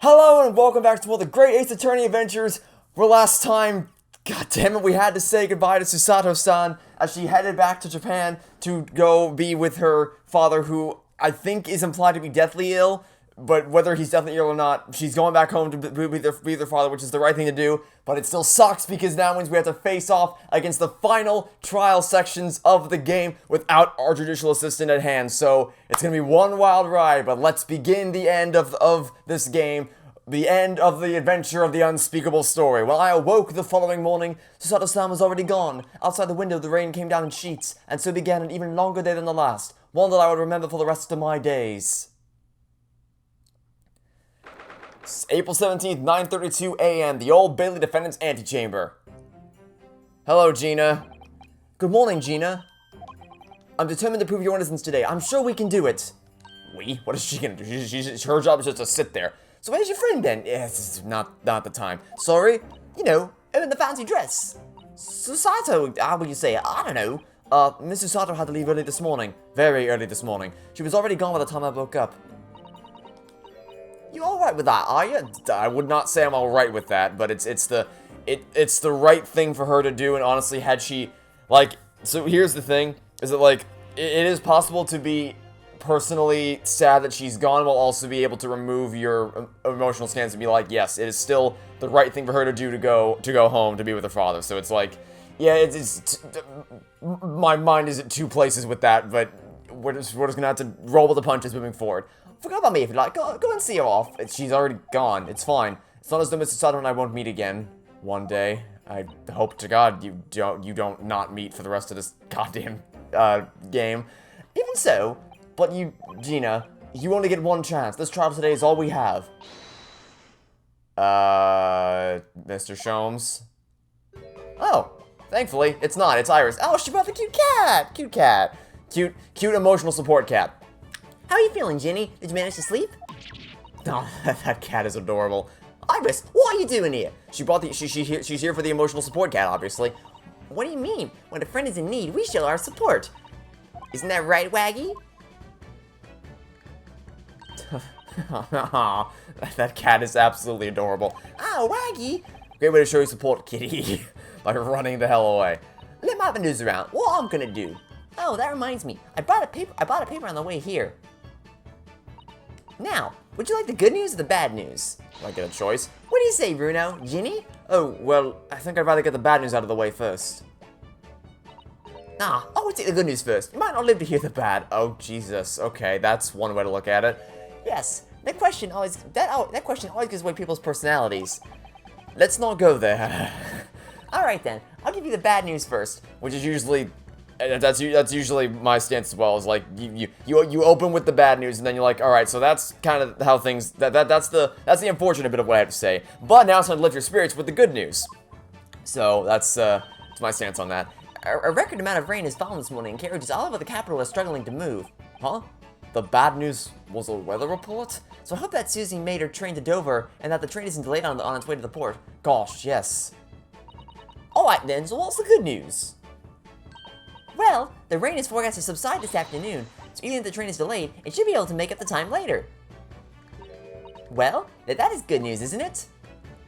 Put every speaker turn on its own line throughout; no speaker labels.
Hello and welcome back to all the Great Ace Attorney Adventures, where last time, god damn it, we had to say goodbye to Susato-san as she headed back to Japan to go be with her father, who I think is implied to be deathly ill, but whether he's deathly ill or not, she's going back home to be with their father, which is the right thing to do, but it still sucks because now means we have to face off against the final trial sections of the game without our judicial assistant at hand, so it's gonna be one wild ride, but let's begin the end of this game. The end of the adventure of the unspeakable story. When I awoke the following morning, Susato-san was already gone. Outside the window, the rain came down in sheets, and so began an even longer day than the last, one that I would remember for the rest of my days. It's April 17th, 9:32 a.m., the Old Bailey Defendant's Antechamber. Hello, Gina. Good morning, Gina. I'm determined to prove your innocence today. I'm sure we can do it. We? What is she gonna do? Her job is just to sit there. So where's your friend then? Yes, it's not the time. Sorry? You know, in the fancy dress. Susato, how would you say it? I don't know. Miss Susato had to leave early this morning. Very early this morning. She was already gone by the time I woke up. You alright with that, are you? I would not say I'm alright with that, but it's the right thing for her to do, and honestly, had she, like, so here's the thing, is that, like, it is possible to be personally sad that she's gone while also be able to remove your emotional stance and be like, yes, it is still the right thing for her to do to go home to be with her father. So it's like, yeah, my mind is at two places with that, but we're just gonna have to roll with the punches moving forward. Forget about me if you like. Go and see her off. She's already gone. It's fine. It's not as though Mr. Susato and I won't meet again one day. I hope to God you don't not meet for the rest of this goddamn game. Even so. But you, Gina, you only get one chance. This trial today is all we have. Mr. Sholmes? Oh, thankfully, it's not. It's Iris. Oh, she brought the cute cat! Cute cat. Cute emotional support cat. How are you feeling, Ginny? Did you manage to sleep? Oh, that cat is adorable. Iris, what are you doing here? She brought the, she's here for the emotional support cat, obviously. What do you mean? When a friend is in need, we show our support. Isn't that right, Waggy? That cat is absolutely adorable. Oh, Waggy! Great way to show your support, kitty, by running the hell away. Let me have the news around. What I'm gonna do? Oh, that reminds me. I bought a paper on the way here. Now, would you like the good news or the bad news? I get a choice. What do you say, Bruno? Ginny? Oh, well, I think I'd rather get the bad news out of the way first. Ah, I would take the good news first. You might not live to hear the bad. Oh, Jesus. Okay, that's one way to look at it. Yes, that question always gives away people's personalities. Let's not go there. Alright then, I'll give you the bad news first, which is usually, that's usually my stance as well, is like, you open with the bad news, and then you're like, alright, so that's kind of how things, that's the unfortunate bit of what I have to say. But now it's time to lift your spirits with the good news. So, that's my stance on that. A record amount of rain has fallen this morning, and carriages all over the capital are struggling to move. Huh? The bad news was a weather report? So I hope that Susie made her train to Dover, and that the train isn't delayed on its way to the port. Gosh, yes. Alright then, so what's the good news? Well, the rain is forecast to subside this afternoon, so even if the train is delayed, it should be able to make up the time later. Well, that is good news, isn't it?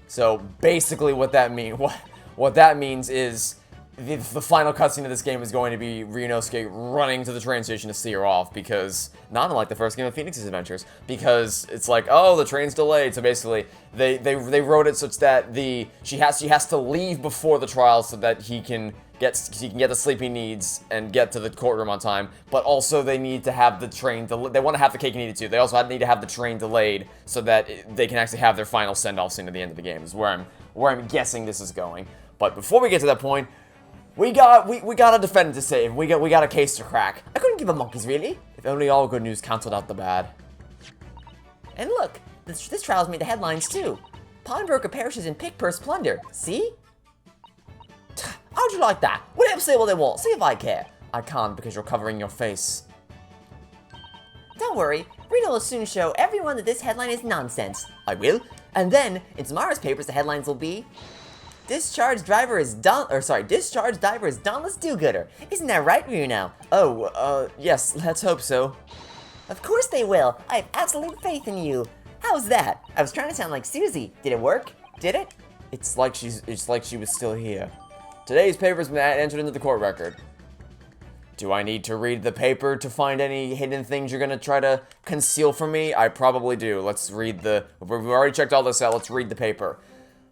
So basically what that means is the final cutscene of this game is going to be Ryunosuke running to the train station to see her off, because, not unlike the first game of Phoenix's Adventures, because it's like, oh, the train's delayed, so basically, they wrote it such that she has to leave before the trial so that he can get the sleep he needs and get to the courtroom on time, but also they need to have the train, they want to have the cake and eat it too, they also need to have the train delayed so that they can actually have their final send-off scene at the end of the game, is where I'm guessing this is going. But before we get to that point, we got a defendant to save. We got a case to crack. I couldn't give a monkeys, really. If only all good news canceled out the bad. And look, this trial's made the headlines too. Pawnbroker perishes in pick purse plunder. See? How'd you like that? Let them say what they want. See if I care. I can't because you're covering your face. Don't worry. Rita will soon show everyone that this headline is nonsense. I will. And then, in tomorrow's papers, the headlines will be, Discharged diver is dauntless do-gooder. Isn't that right, Ryuno? Oh, yes, let's hope so. Of course they will. I have absolute faith in you.
How's that? I was trying to sound like Susie. Did it work? Did it?
It's like she was still here. Today's paper's been entered into the court record. Do I need to read the paper to find any hidden things you're gonna try to conceal from me? I probably do. Let's read the... We've already checked all this out. Let's read the paper.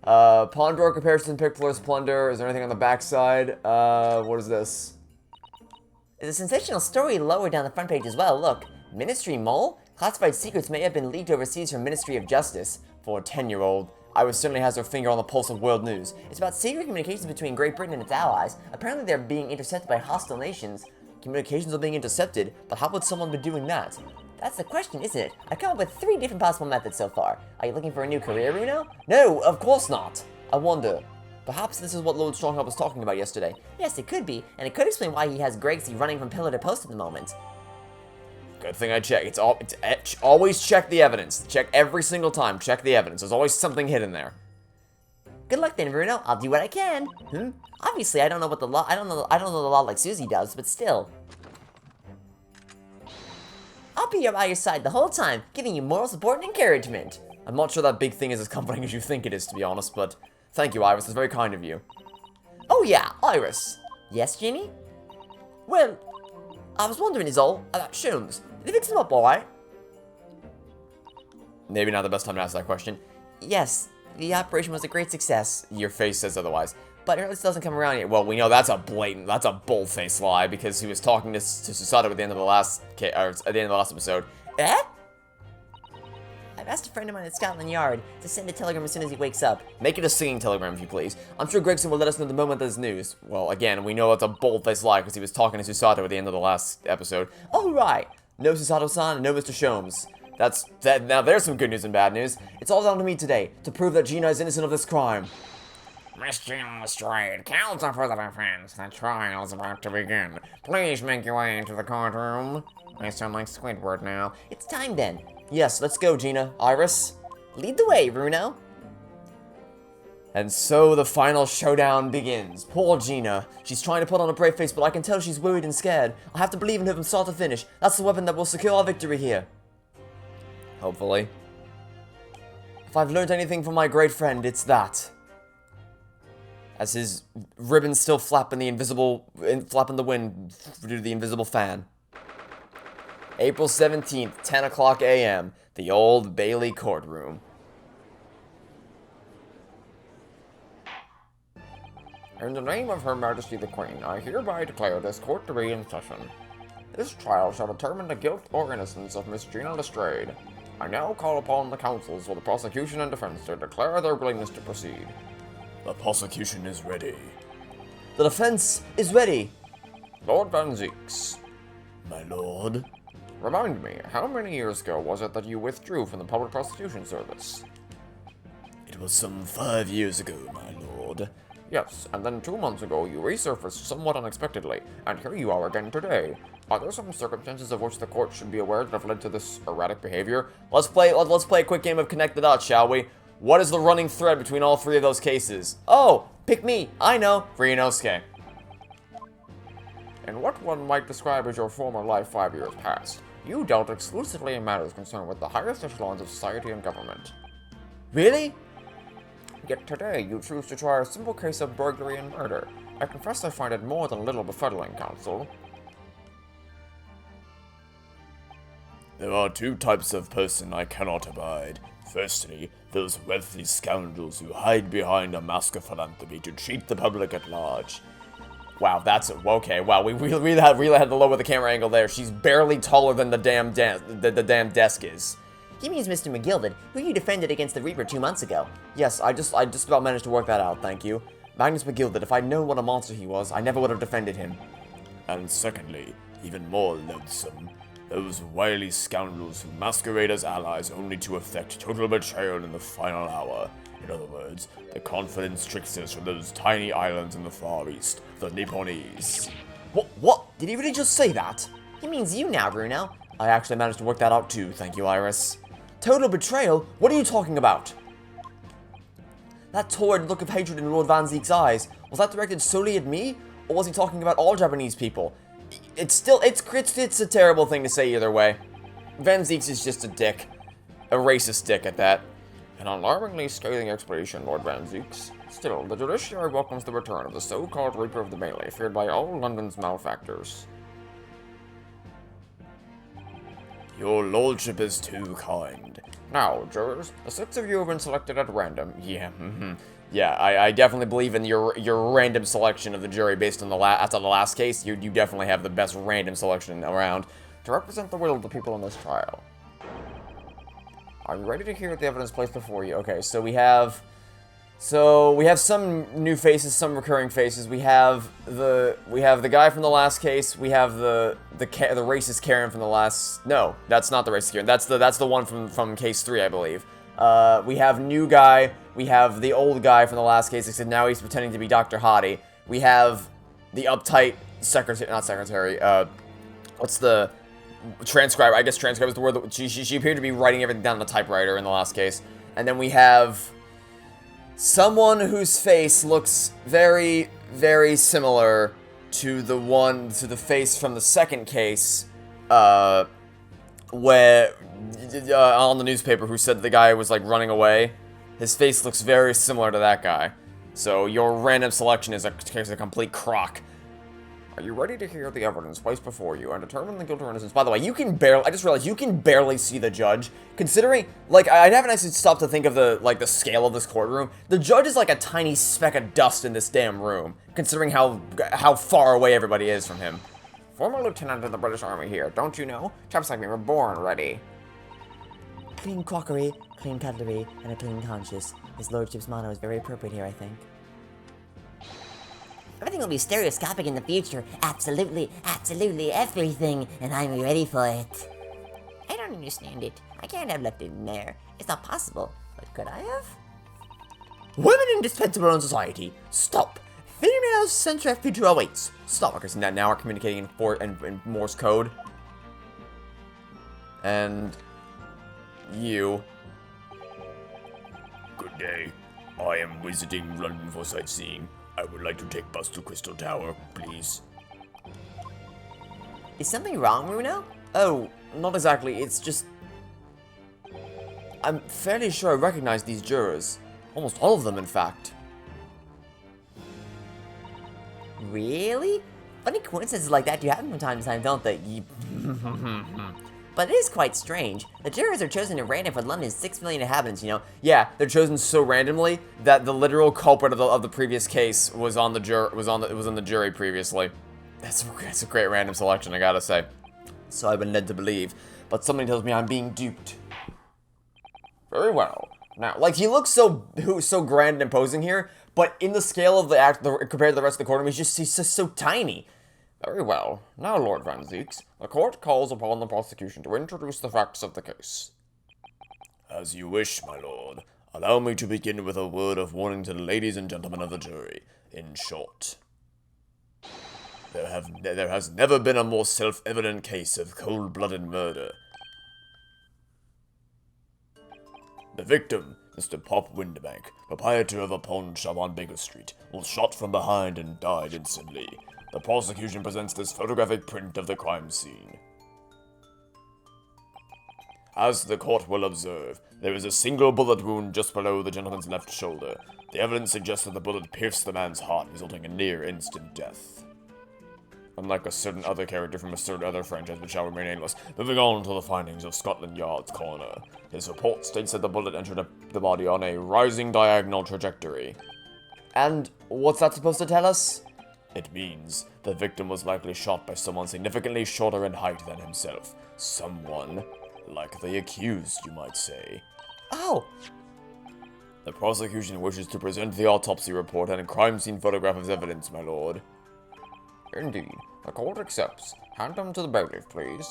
Pawn drawer comparison, pick floor's plunder. Is there anything on the backside? What is this?
There's a sensational story lower down the front page as well. Look. Ministry mole? Classified secrets may have been leaked overseas from Ministry of Justice.
For a 10-year-old, Iris certainly has her finger on the pulse of world news.
It's about secret communications between Great Britain and its allies. Apparently they're being intercepted by hostile nations.
Communications are being intercepted, but how would someone be doing that?
That's the question, isn't it? I've come up with 3 different possible methods so far. Are you looking for a new career, Runo?
No, of course not. I wonder. Perhaps this is what Lord Strongheart was talking about yesterday.
Yes, it could be, and it could explain why he has Gregsy running from pillar to post at the moment.
Good thing I check. Always check the evidence. Check every single time. Check the evidence. There's always something hidden there.
Good luck then, Bruno. I'll do what I can. Obviously, I don't know what the law. I don't know the law like Susie does, but still. I'll be by your side the whole time, giving you moral support and encouragement.
I'm not sure that big thing is as comforting as you think it is, to be honest, but thank you, Iris. It's very kind of you.
Oh yeah, Iris. Yes, Ginny?
Well, I was wondering is all about Sholmes. Did they fix him up alright? Maybe not the best time to ask that question.
Yes, the operation was a great success.
Your face says otherwise. But Earless doesn't come around yet. Well, we know that's a bold-faced lie, because he was talking to Susato at the end of the last episode.
Eh? I've asked a friend of mine at Scotland Yard to send a telegram as soon as he wakes up.
Make it a singing telegram, if you please. I'm sure Gregson will let us know the moment there's news. Well, again, we know it's a bold-faced lie, because he was talking to Susato at the end of the last episode.
Alright.
No Susato-san, and no Mr. Sholmes. Now there's some good news and bad news. It's all down to me today, to prove that Gina is innocent of this crime.
Miss Gina Lestrade, counsel for the defense. The trial is about to begin. Please make your way into the courtroom. I sound like Squidward now.
It's time then.
Yes, let's go, Gina. Iris?
Lead the way, Bruno.
And so the final showdown begins. Poor Gina. She's trying to put on a brave face, but I can tell she's worried and scared. I have to believe in her from start to finish. That's the weapon that will secure our victory here. Hopefully. If I've learned anything from my great friend, it's that. As his ribbons still flap in the wind due to the invisible fan. April 17th, 10 o'clock a.m., the Old Bailey courtroom.
In the name of Her Majesty the Queen, I hereby declare this court to be in session. This trial shall determine the guilt or innocence of Miss Gina Lestrade. I now call upon the counsels for the prosecution and defense to declare their willingness to proceed.
The prosecution is ready. The defense is ready.
Lord Van Zeeks.
My lord.
Remind me, how many years ago was it that you withdrew from the Public Prosecution Service?
It was some 5 years ago, my lord.
Yes, and then 2 months ago you resurfaced somewhat unexpectedly, and here you are again today. Are there some circumstances of which the court should be aware that have led to this erratic behavior?
Let's play a quick game of Connect the Dots, shall we? What is the running thread between all 3 of those cases? Oh, pick me. I know. Ryunosuke.
In what one might describe as your former life 5 years past, you dealt exclusively in matters concerned with the highest echelons of society and government.
Really?
Yet today you choose to try a simple case of burglary and murder. I confess I find it more than a little befuddling, counsel.
There are 2 types of person I cannot abide. Firstly, those wealthy scoundrels who hide behind a mask of philanthropy to cheat the public at large.
Wow, that's okay. Wow, we really had to lower the camera angle there. She's barely taller than the damn desk is.
He means Mr. McGilded, who you defended against the Reaper 2 months ago.
Yes, I just about managed to work that out, thank you. Magnus McGilded, if I'd known what a monster he was, I never would have defended him.
And secondly, even more loathsome, those wily scoundrels who masquerade as allies only to effect total betrayal in the final hour. In other words, the confidence tricksters from those tiny islands in the Far East, the Nipponese.
What? Did he really just say that?
He means you now, Bruno.
I actually managed to work that out too, thank you, Iris. Total betrayal? What are you talking about? That torrid look of hatred in Lord Van Zeek's eyes, was that directed solely at me? Or was he talking about all Japanese people? It's a terrible thing to say either way. Van Zeeks is just a dick. a racist dick at that.
An alarmingly scathing explanation, Lord Van Zeeks. Still, the judiciary welcomes the return of the so-called Reaper of the Melee, feared by all London's malefactors.
Your lordship is too kind.
Now, jurors, the 6 of you have been selected at random.
Yeah, Yeah, I definitely believe in your random selection of the jury based on after the last case. You definitely have the best random selection around.
To represent the will of the people in this trial. Are you ready to hear the evidence placed before you?
Okay, so we have some new faces, some recurring faces. We have the guy from the last case. We have the racist Karen from the last. No, that's not the racist Karen. That's the one from case 3, I believe. We have new guy. We have the old guy from the last case, except now he's pretending to be Dr. Hottie. We have the uptight secretary. What's the transcriber? I guess transcriber is the word that she appeared to be writing everything down on the typewriter in the last case. And then we have someone whose face looks very, very similar to the face from the second case, where on the newspaper, who said the guy was like running away. His face looks very similar to that guy. So your random selection is a complete crock.
Are you ready to hear the evidence placed before you and determine the guilt or innocence?
By the way, I just realized you can barely see the judge. Considering, like, I haven't actually stopped to think of the scale of this courtroom. The judge is like a tiny speck of dust in this damn room, considering how far away everybody is from him.
Former lieutenant in the British Army here, don't you know? Chaps like me were born ready.
Clean crockery, clean cutlery, and a clean conscience. His lordship's motto is very appropriate here, I think. Everything will be stereoscopic in the future. Absolutely, absolutely everything, and I'm ready for it. I don't understand it. I can't have left it in there. It's not possible. But could I have?
Women indispensable in society. Stop. Females central future awaits. Stop. Okay, so now we're communicating in Morse code. And you.
Good day. I am visiting London for sightseeing. I would like to take bus to Crystal Tower, please.
Is something wrong, Bruno?
Oh, not exactly. It's just... I'm fairly sure I recognize these jurors. Almost all of them, in fact.
Really? Funny coincidences like that do happen from time to time, don't they? But it is quite strange. The jurors are chosen at random for London's 6 million inhabitants, you know?
Yeah, they're chosen so randomly that the literal culprit of the previous case was on the jury previously. That's a great random selection, I gotta say. So I've been led to believe, but something tells me I'm being duped.
Very well. Now,
Like, he looks so grand and imposing here, but in the scale of the act, compared to the rest of the courtroom, he's just so tiny.
very well. Now, Lord Van Zeeks, the court calls upon the prosecution to introduce the facts of the case.
As you wish, my lord. Allow me to begin with a word of warning to the ladies and gentlemen of the jury. In short, there has never been a more self-evident case of cold-blooded murder. The victim, Mr. Pop Winderbank, proprietor of a pawn shop on Baker Street, was shot from behind and died instantly. The prosecution presents this photographic print of the crime scene. As the court will observe, there is a single bullet wound just below the gentleman's left shoulder. The evidence suggests that the bullet pierced the man's heart, resulting in near-instant death. Unlike a certain other character from a certain other franchise which shall remain nameless, moving on to the findings of Scotland Yard's coroner. His report states that the bullet entered the body on a rising diagonal trajectory.
And what's that supposed to tell us?
It means the victim was likely shot by someone significantly shorter in height than himself. Someone like the accused, you might say.
Oh!
The prosecution wishes to present the autopsy report and a crime scene photograph as evidence, my lord.
Indeed. The court accepts. Hand them to the bailiff, please.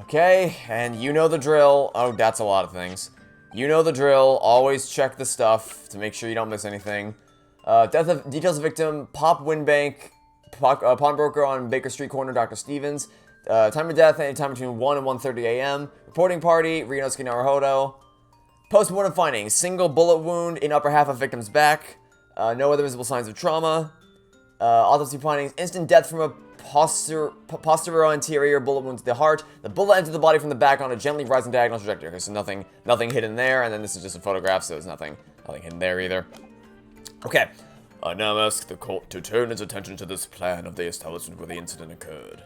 Okay, and you know the drill. Oh, that's a lot of things. You know the drill. Always check the stuff to make sure you don't miss anything. Details of victim, Pop Winbank, pawnbroker on Baker Street corner, Dr. Stevens. Time of death, anytime between 1 and 1:30 a.m. Reporting party, Rinosuke Naruhodo. Post-mortem findings, single bullet wound in upper half of victim's back. No other visible signs of trauma. Autopsy findings, instant death from a posterior anterior bullet wound to the heart. The bullet entered the body from the back on a gently rising diagonal trajectory. Okay, so nothing hidden there, and then this is just a photograph, so there's nothing hidden there either. Okay.
I now ask the court to turn its attention to this plan of the establishment where the incident occurred.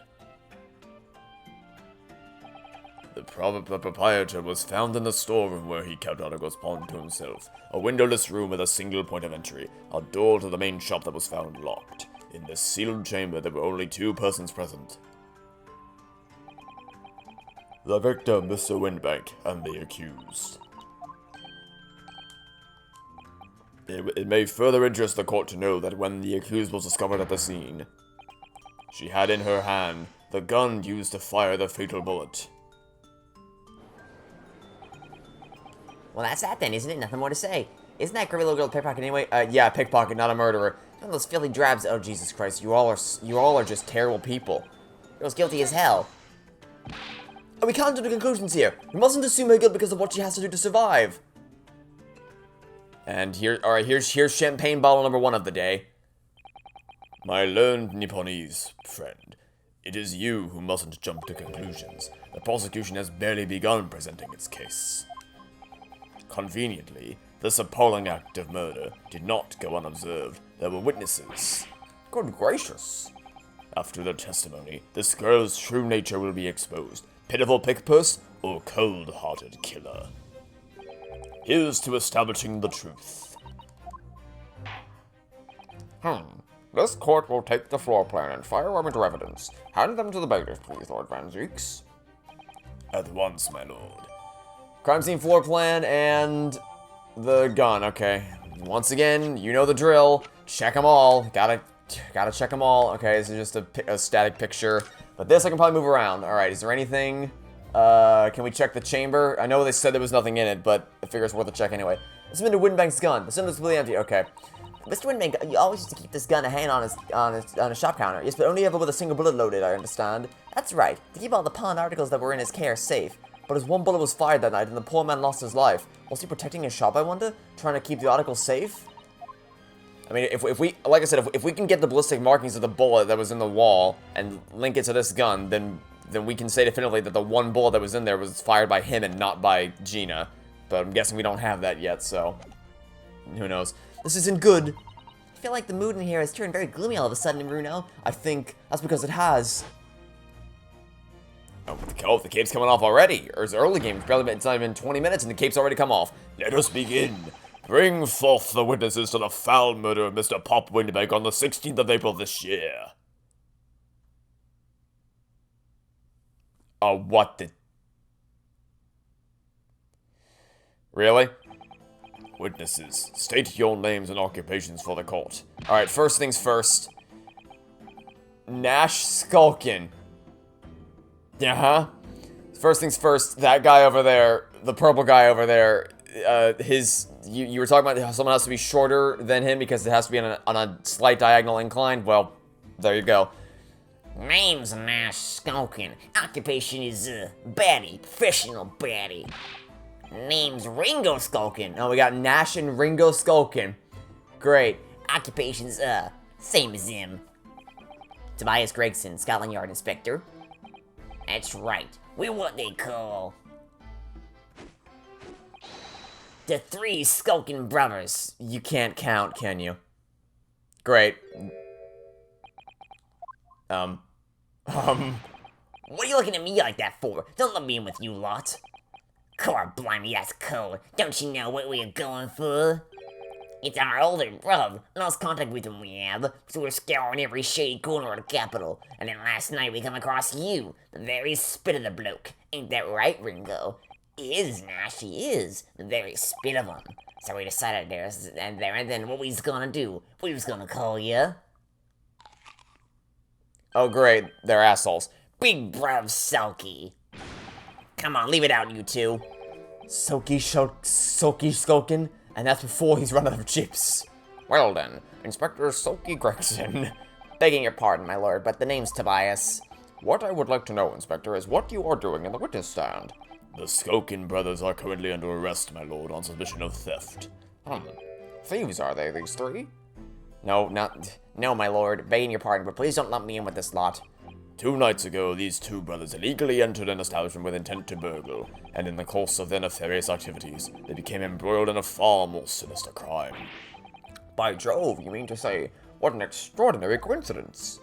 The proprietor was found in the storeroom where he kept articles pawned to himself. A windowless room with a single point of entry. A door to the main shop that was found locked. In this sealed chamber, there were only 2 persons present. The victim, Mr. Windbank, and the accused. It may further interest the court to know that when the accused was discovered at the scene, she had in her hand the gun used to fire the fatal bullet.
Well, that's that then, isn't it? Nothing more to say. Isn't that girly little girl a pickpocket anyway? Yeah, pickpocket, not a murderer. None of those filthy drabs. Oh, Jesus Christ, you all are just terrible people. You're as guilty as hell. Oh, we can't do the conclusions here. We mustn't assume her guilt because of what she has to do to survive. And here's champagne bottle number 1 of the day.
My learned Nipponese friend, it is you who mustn't jump to conclusions. The prosecution has barely begun presenting its case. Conveniently, this appalling act of murder did not go unobserved. There were witnesses.
Good gracious.
After their testimony, this girl's true nature will be exposed. Pitiful pickpurse or cold-hearted killer. Here's to establishing the truth.
This court will take the floor plan and firearm into evidence. Hand them to the bailiff, please, Lord Van Zeeks.
At once, my lord.
Crime scene floor plan and the gun. Okay. Once again, you know the drill. Check them all. Gotta check them all. Okay, this is just a static picture. But this I can probably move around. All right, is there anything? Can we check the chamber? I know they said there was nothing in it, but I figure it's worth a check anyway. This is Mr. Windbank's gun. The cylinder's completely empty. Okay. Mr. Windbank, you always used to keep this gun on his shop counter. Yes, but only ever with a single bullet loaded, I understand. That's right. To keep all the pawned articles that were in his care safe. But his one bullet was fired that night, and the poor man lost his life. Was he protecting his shop, I wonder? Trying to keep the articles safe? I mean, if we, like I said, if we can get the ballistic markings of the bullet that was in the wall and link it to this gun, then we can say definitively that the one bullet that was in there was fired by him and not by Gina. But I'm guessing we don't have that yet, so who knows. This isn't good. I feel like the mood in here has turned very gloomy all of a sudden, Bruno. I think that's because it has.
Oh, the cape's coming off already. Or it's early game. It's not even 20 minutes and the cape's already come off. Let us begin. Bring forth the witnesses to the foul murder of Mr. Pop Windbank on the 16th of April this year.
What the... Really?
Witnesses, state your names and occupations for the court.
Alright, first things first. Nash Skulkin. First things first, that guy over there, the purple guy over there, you were talking about how someone has to be shorter than him because it has to be on a slight diagonal incline. Well, there you go.
Name's Nash Skulkin. Occupation is, baddie. Professional baddie. Name's Ringo Skulkin.
Oh, we got Nash and Ringo Skulkin. Great.
Occupation's, same as him. Tobias Gregson, Scotland Yard Inspector. That's right. We're what they call the Three Skulkin Brothers.
You can't count, can you? Great.
What are you looking at me like that for? Don't let me in with you lot. Car blimey, that's cold. Don't you know what we are going for? It's our older brother. Lost contact with him we have, so we're scouring every shady corner of the capital. And then last night we come across you, the very spit of the bloke. Ain't that right, Ringo? He is, Nash, he is. The very spit of him. So we decided and then what we was gonna do? We was gonna call you
Oh, great. They're assholes.
Big Bruv Selkie. Come on, leave it out, you two.
Soaky Skulkin? And that's before he's run out of chips.
Well then, Inspector Soaky Gregson.
Begging your pardon, my lord, but the name's Tobias.
What I would like to know, Inspector, is what you are doing in the witness stand.
The Skulkin brothers are currently under arrest, my lord, on suspicion of theft.
Thieves, are they, these three?
No, my lord. Begging your pardon, but please don't lump me in with this lot.
2 nights ago, these two brothers illegally entered an establishment with intent to burgle, and in the course of their nefarious activities, they became embroiled in a far more sinister crime.
By Jove, you mean to say, what an extraordinary coincidence.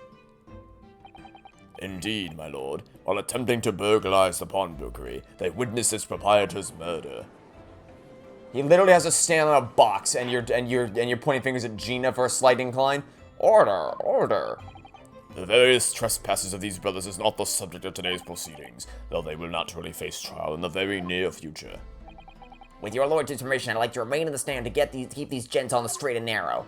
Indeed, my lord. While attempting to burglarize the pawnbrokery, they witnessed its proprietor's murder.
He literally has to stand on a box, and you're pointing fingers at Gina for a slight incline.
Order, order.
The various trespasses of these brothers is not the subject of today's proceedings, though they will naturally face trial in the very near future.
With your lord's permission, I'd like to remain in the stand to keep these gents on the straight and narrow.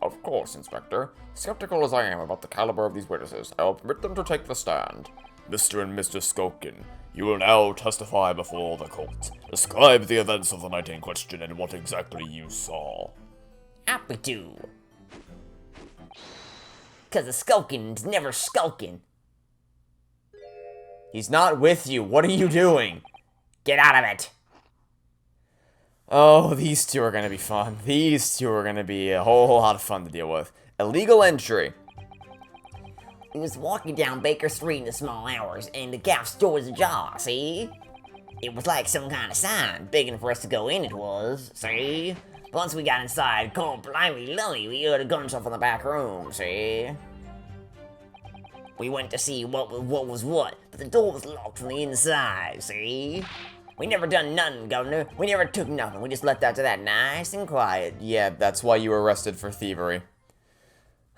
Of course, Inspector. Skeptical as I am about the caliber of these witnesses, I will permit them to take the stand.
Mr. and Mr. Skulkin, you will now testify before the court. Describe the events of the night in question and what exactly you saw.
Happy to. Cause the skulkin's never skulking.
He's not with you. What are you doing?
Get out of it.
Oh, these two are gonna be fun. These two are gonna be a whole lot of fun to deal with. Illegal entry.
We was walking down Baker Street in the small hours, and the Cap's door was ajar, see? It was like some kind of sign, big enough for us to go in, it was, see? But once we got inside, God blimey lully, we heard a gunshot from the back room, see? We went to see what was what, but the door was locked from the inside, see? We never done nothing, Governor. We never took nothing. We just left after that nice and quiet.
Yeah, that's why you were arrested for thievery.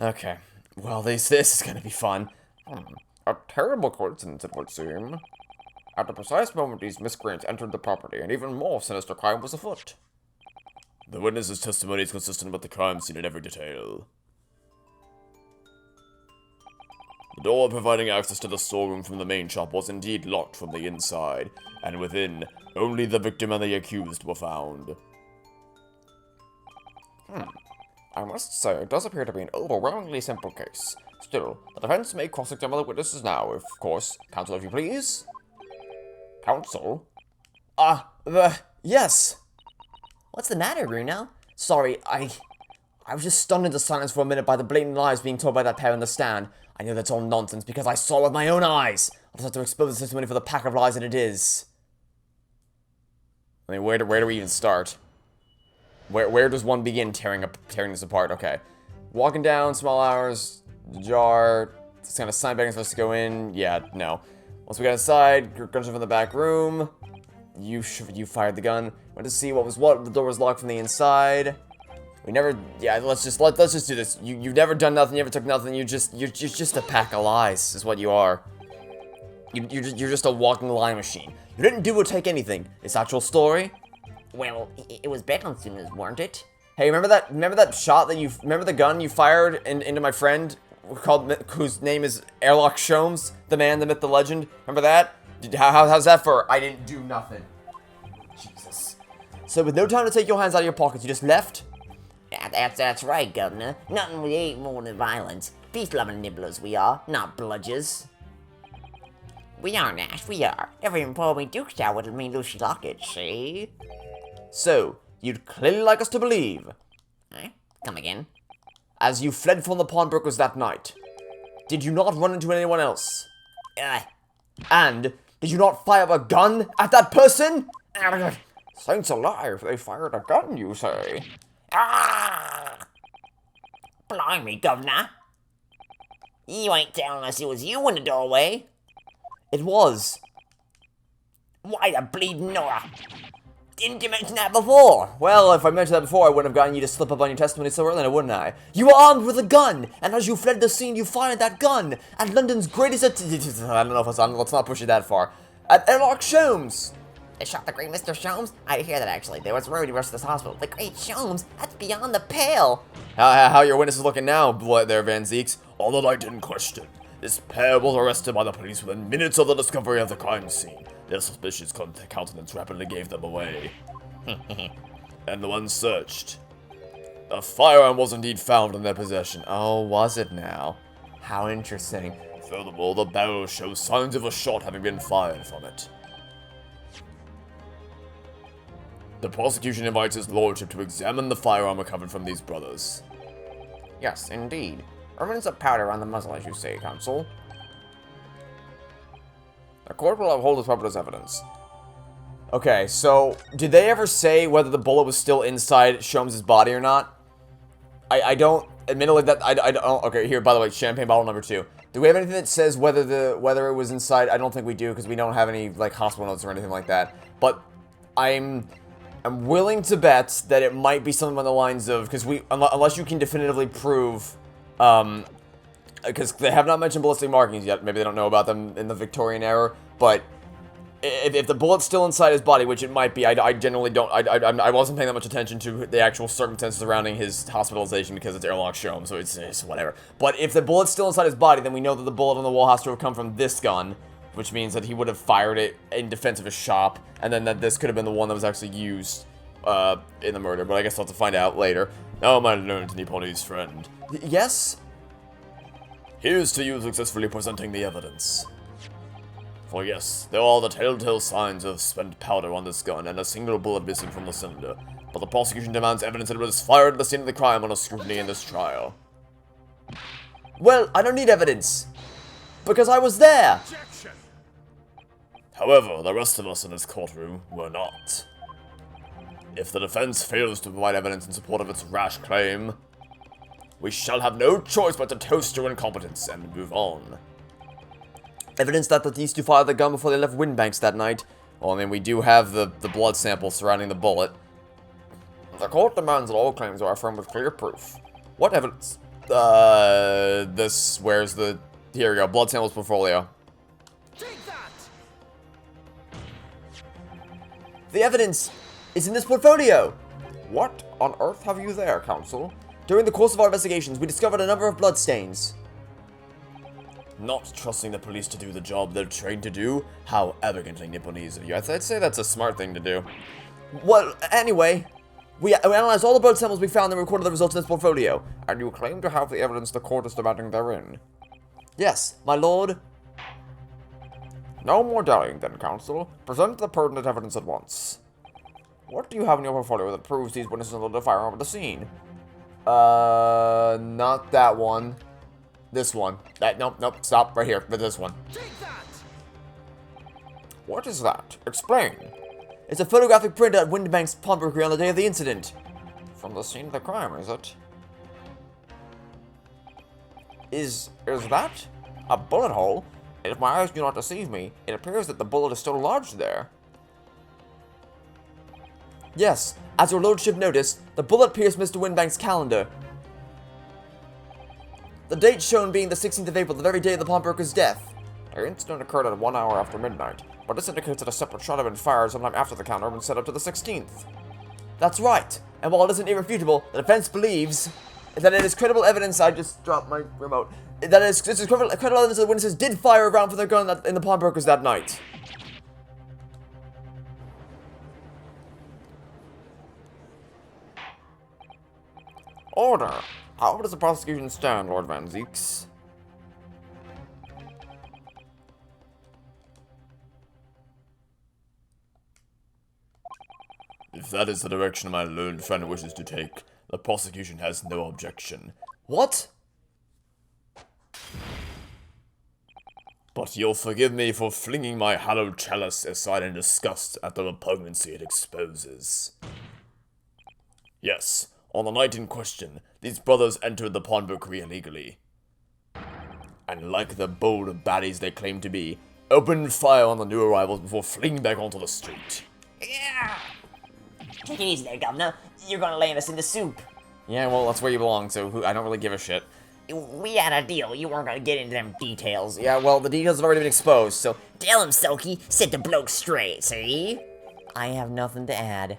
Okay. Well, this is gonna be fun.
A terrible coincidence, it would seem. At the precise moment these miscreants entered the property, an even more sinister crime was afoot.
The witness's testimony is consistent with the crime scene in every detail. The door providing access to the storeroom from the main shop was indeed locked from the inside, and within, only the victim and the accused were found.
I must say, it does appear to be an overwhelmingly simple case. Still, the defense may cross-examine the witnesses now, of course. Counsel, if you please. Counsel?
Yes.
What's the matter, Bruno?
Sorry, I was just stunned into silence for a minute by the blatant lies being told by that pair in the stand. I know that's all nonsense because I saw it with my own eyes. I'll just have to expose the testimony for the pack of lies that it is. I mean, where do we even start? Where does one begin tearing this apart? Okay. Walking down, small hours, the jar, it's kind of sign begging for us to go in. Yeah, no. Once we got inside, gunshot from the back room. You fired the gun. Went to see what was what. The door was locked from the inside. We never. Yeah, let's just do this. You've never done nothing. You never took nothing. You're just a pack of lies. Is what you are. You're just a walking lie machine. You didn't do or take anything. It's actual story.
Well, it was bedtime soon, weren't it?
Hey, remember that shot that remember the gun you fired into my friend whose name is Airlock Sholmes, the man, the myth, the legend? Remember that? How's that for? I didn't do nothing. Jesus. So with no time to take your hands out of your pockets, you just left?
That's right, Governor. Nothing we ain't more than violence. Peace-loving nibblers we are, not bludgers. We are, Nash, we are. Never even pulled me Duke's out with me Lucy Lockett, see?
So, you'd clearly like us to believe,
Come again?
as you fled from the pawnbrokers that night, did you not run into anyone else? And did you not fire a gun at that person?
Saints alive, they fired a gun, you say?
Blimey, Governor. You ain't telling us it was you in the doorway.
It was.
Why the bleeding Nora? Didn't you mention that
Before. Well, if I mentioned that before, I wouldn't have gotten you to slip up on your testimony so early, wouldn't I? You were armed with a gun, and as you fled the scene, you fired that gun at London's greatest I don't know if it's on. Let's not push it that far. At Airlock Sholmes.
They shot the great Mr. Sholmes? I did hear that, actually. They was road to rush to this hospital. The great Sholmes? That's beyond the pale.
How your witness is looking now, there, Van Zeeks?
On the night in question, this pair was arrested by the police within minutes of the discovery of the crime scene. Their suspicious countenance rapidly gave them away. And the one searched. A firearm was indeed found in their possession.
Oh, was it now? How interesting.
Furthermore, the barrel shows signs of a shot having been fired from it. The prosecution invites his lordship to examine the firearm recovered from these brothers.
Yes, indeed. Remnants of powder on the muzzle, as you say, Counsel. The court will uphold this weapon as evidence.
Okay, so did they ever say whether the bullet was still inside Sholmes' body or not? I don't, admittedly, that I don't. Okay, here, by the way, champagne bottle number 2. Do we have anything that says whether it was inside? I don't think we do, because we don't have any like hospital notes or anything like that. But I'm willing to bet that it might be something on the lines of, because unless you can definitively prove, because they have not mentioned ballistic markings yet. Maybe they don't know about them in the Victorian era, but if the bullet's still inside his body, which it might be, I generally don't, I wasn't paying that much attention to the actual circumstances surrounding his hospitalization because it's airlock Sholmes, so it's whatever. But if the bullet's still inside his body, then we know that the bullet on the wall has to have come from this gun, which means that he would have fired it in defense of his shop, and then that this could have been the one that was actually used in the murder, but I guess I'll have to find out later.
Now, my learned Nipponi's friend.
Yes?
Here's to you successfully presenting the evidence. For yes, there are the telltale signs of spent powder on this gun and a single bullet missing from the cylinder, but the prosecution demands evidence that it was fired at the scene of the crime under scrutiny in this trial.
Well, I don't need evidence, because I was there!
However, the rest of us in this courtroom were not. If the defense fails to provide evidence in support of its rash claim, we shall have no choice but to toast your incompetence and move on.
Evidence that these two fired the gun before they left Windbanks that night. Well, I mean, we do have the blood sample surrounding the bullet.
The court demands that all claims are affirmed with clear proof. What evidence?
Where's the... Here we go, blood samples portfolio.
Take that!
The evidence is in this portfolio!
What on earth have you there, Counsel?
During the course of our investigations, we discovered a number of bloodstains.
Not trusting the police to do the job they're trained to do? How arrogantly Nipponese of you.
I'd say that's a smart thing to do. Well, anyway, we analyzed all the blood samples we found and recorded the results in this portfolio.
And you claim to have the evidence the court is demanding therein?
Yes, my lord.
No more dallying then, Counsel. Present the pertinent evidence at once. What do you have in your portfolio that proves these witnesses loaded a firearm at the scene?
Not that one. This one. Nope, stop, right here, with this one.
Take that!
What is that? Explain.
It's a photographic print at Windbank's pawnbrokery on the day of the incident.
From the scene of the crime, is it? Is that a bullet hole? If my eyes do not deceive me, it appears that the bullet is still lodged there.
Yes, as your lordship noticed, the bullet pierced Mr. Windbank's calendar. The date shown being the 16th of April, the very day of the pawnbroker's death.
The incident occurred at 1 hour after midnight, but this indicates that a separate shot had been fired sometime after the calendar had been set up to the 16th.
That's right, and while it isn't irrefutable, the defense believes that it is credible evidence. I just dropped my remote. That is credible evidence that the witnesses did fire a round from their gun in the pawnbrokers that night.
Order! How does the prosecution stand, Lord Van Zeeks?
If that is the direction my learned friend wishes to take, the prosecution has no objection.
What?
But you'll forgive me for flinging my hallowed chalice aside in disgust at the repugnancy it exposes. Yes, on the night in question, these brothers entered the pawnbrokery illegally. And like the bold baddies they claim to be, opened fire on the new arrivals before fleeing back onto the street.
Yeah! Take it easy there, Governor. You're gonna land us in the soup.
Yeah, well, that's where you belong, so I don't really give a shit.
We had a deal. You weren't gonna get into them details.
Yeah, well, the details have already been exposed, so...
Tell him, Soki. Set the bloke straight, see?
I have nothing to add.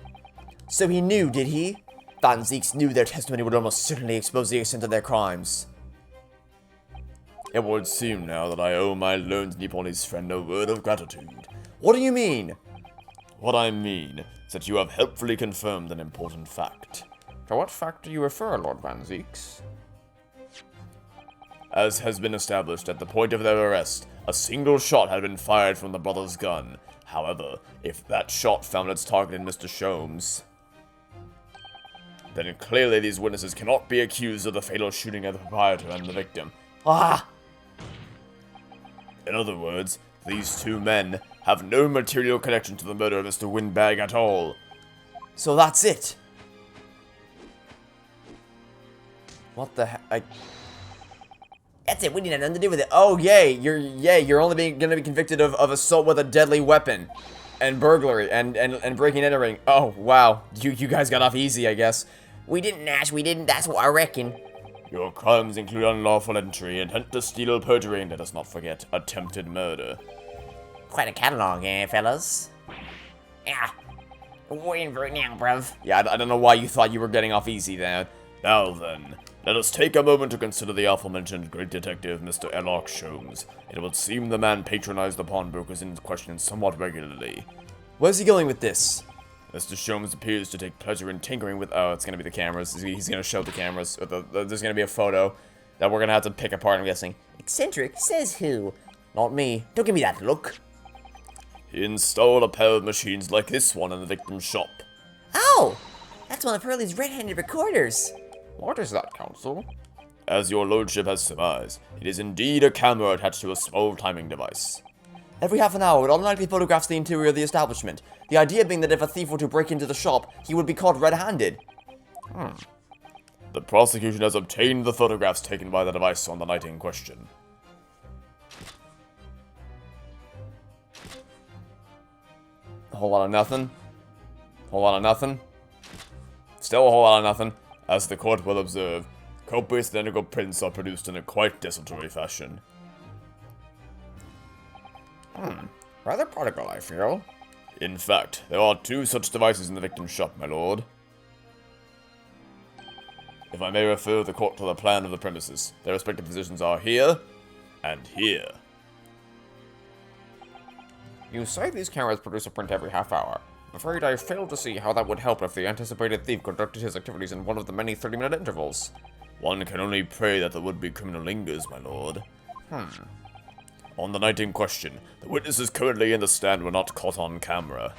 So he knew, did he? Van Zeeks knew their testimony would almost certainly expose the extent of their crimes.
It would seem now that I owe my learned Nipponese friend a word of gratitude.
What do you mean?
What I mean is that you have helpfully confirmed an important fact.
To what fact do you refer, Lord Van Zeeks?
As has been established at the point of their arrest, a single shot had been fired from the brother's gun. However, if that shot found its target in Mr. Sholmes, then clearly these witnesses cannot be accused of the fatal shooting of the proprietor and the victim.
Ah!
In other words, these two men have no material connection to the murder of Mr. Windbag at all.
So that's it. What the heck?
That's it, we need nothing to do with it.
Oh, yay! You're only gonna be convicted of assault with a deadly weapon, and burglary, and breaking and entering. Oh, wow. You guys got off easy, I guess.
We didn't, Nash, we didn't, that's what I reckon.
Your crimes include unlawful entry, intent to steal, perjury, and let us not forget, attempted murder.
Quite a catalog, eh, fellas? Yeah, we're in for it now, bruv.
Yeah, I don't know why you thought you were getting off easy there.
Now then, let us take a moment to consider the aforementioned great detective, Mr. Elok Sholmes. It would seem the man patronized the pawnbrokers in question somewhat regularly.
Where's he going with this?
Mr. Sholmes appears to take pleasure in tinkering with... Oh, it's gonna be the cameras. He's gonna show the cameras. There's gonna be a photo that we're gonna have to pick apart, I'm guessing.
Eccentric, says who?
Not me.
Don't give me that look.
He installed a pair of machines like this one in the victim's shop.
Oh! That's one of Hurley's red-handed recorders.
What is that, Counsel?
As your lordship has surmised, it is indeed a camera attached to a small timing device.
Every half an hour, it automatically photographs the interior of the establishment. The idea being that if a thief were to break into the shop, he would be caught red-handed.
The prosecution has obtained the photographs taken by the device on the night in question.
A whole lot of nothing. Whole lot of nothing. Still a whole lot of nothing.
As the court will observe, copious identical prints are produced in a quite desultory fashion.
Rather prodigal, I feel.
In fact, there are two such devices in the victim's shop, my lord. If I may refer the court to the plan of the premises, their respective positions are here and here.
You say these cameras produce a print every half hour. I'm afraid I fail to see how that would help if the anticipated thief conducted his activities in one of the many 30-minute intervals.
One can only pray that the would-be criminal lingers, my lord. On the night in question, the witnesses currently in the stand were not caught on camera.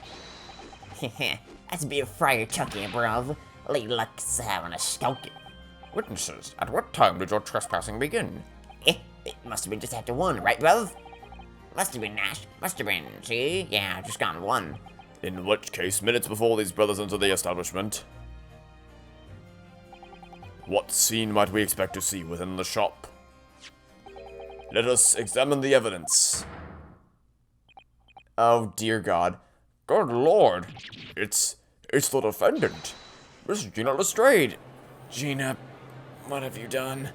That's a bit of friar chucking, bruv. Lady Luck's having a skulking.
Witnesses, at what time did your trespassing begin?
It must have been just after 1, right, bruv? Must have been, Nash. Must have been, see? Yeah, just gone 1.
In which case, minutes before these brothers entered the establishment. What scene might we expect to see within the shop? Let us examine the evidence.
Oh, dear God.
Good lord, it's the defendant, Miss Gina Lestrade.
Gina, what have you done?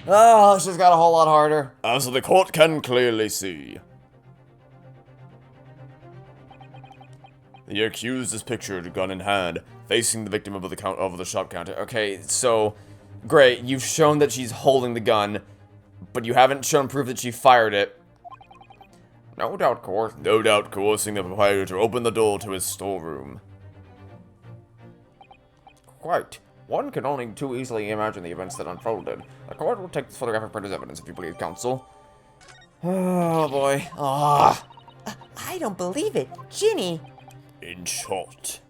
Oh, this just got a whole lot harder.
As the court can clearly see, the accused is pictured, gun in hand, facing the victim over the shop counter.
Okay, so, great, you've shown that she's holding the gun, but you haven't shown proof that she fired it.
No doubt
coercing the proprietor to open the door to his storeroom.
Quite. One can only too easily imagine the events that unfolded. The court will take this photographic print as evidence, if you please, counsel.
Oh, boy. Ah.
I don't believe it. Ginny!
In short,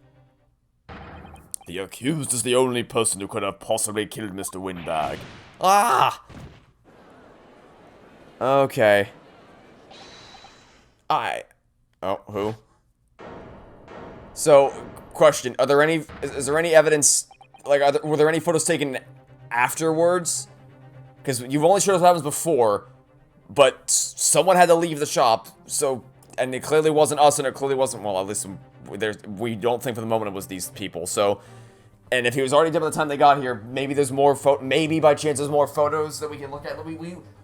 the accused is the only person who could have possibly killed Mr. Windbag.
Ah! Okay. Oh, who? So, question, are there any, is there any evidence, like, were there any photos taken afterwards? Because you've only showed us what happens before, but someone had to leave the shop, so, and it clearly wasn't us, and it clearly wasn't, well, at least we don't think for the moment it was these people, so, and if he was already dead by the time they got here, maybe there's more maybe by chance there's more photos that we can look at.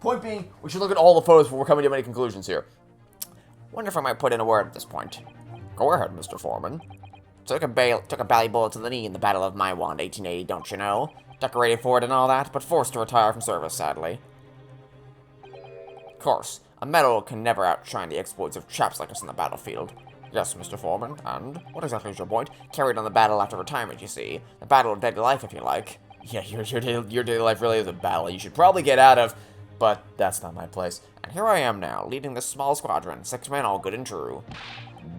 Point being, we should look at all the photos before we're coming to any conclusions here.
Wonder if I might put in a word at this point. Go ahead, Mr. Foreman. Took a bally bullet to the knee in the Battle of Maiwand, 1880, don't you know? Decorated for it and all that, but forced to retire from service, sadly. Of course, a medal can never outshine the exploits of chaps like us in the battlefield. Yes, Mr. Foreman, and what exactly is your point? Carried on the battle after retirement, you see. The battle of dead life, if you like.
Yeah, your daily life really is a battle you should probably get out of, but that's not my place.
And here I am now, leading this small squadron, 6 men all good and true.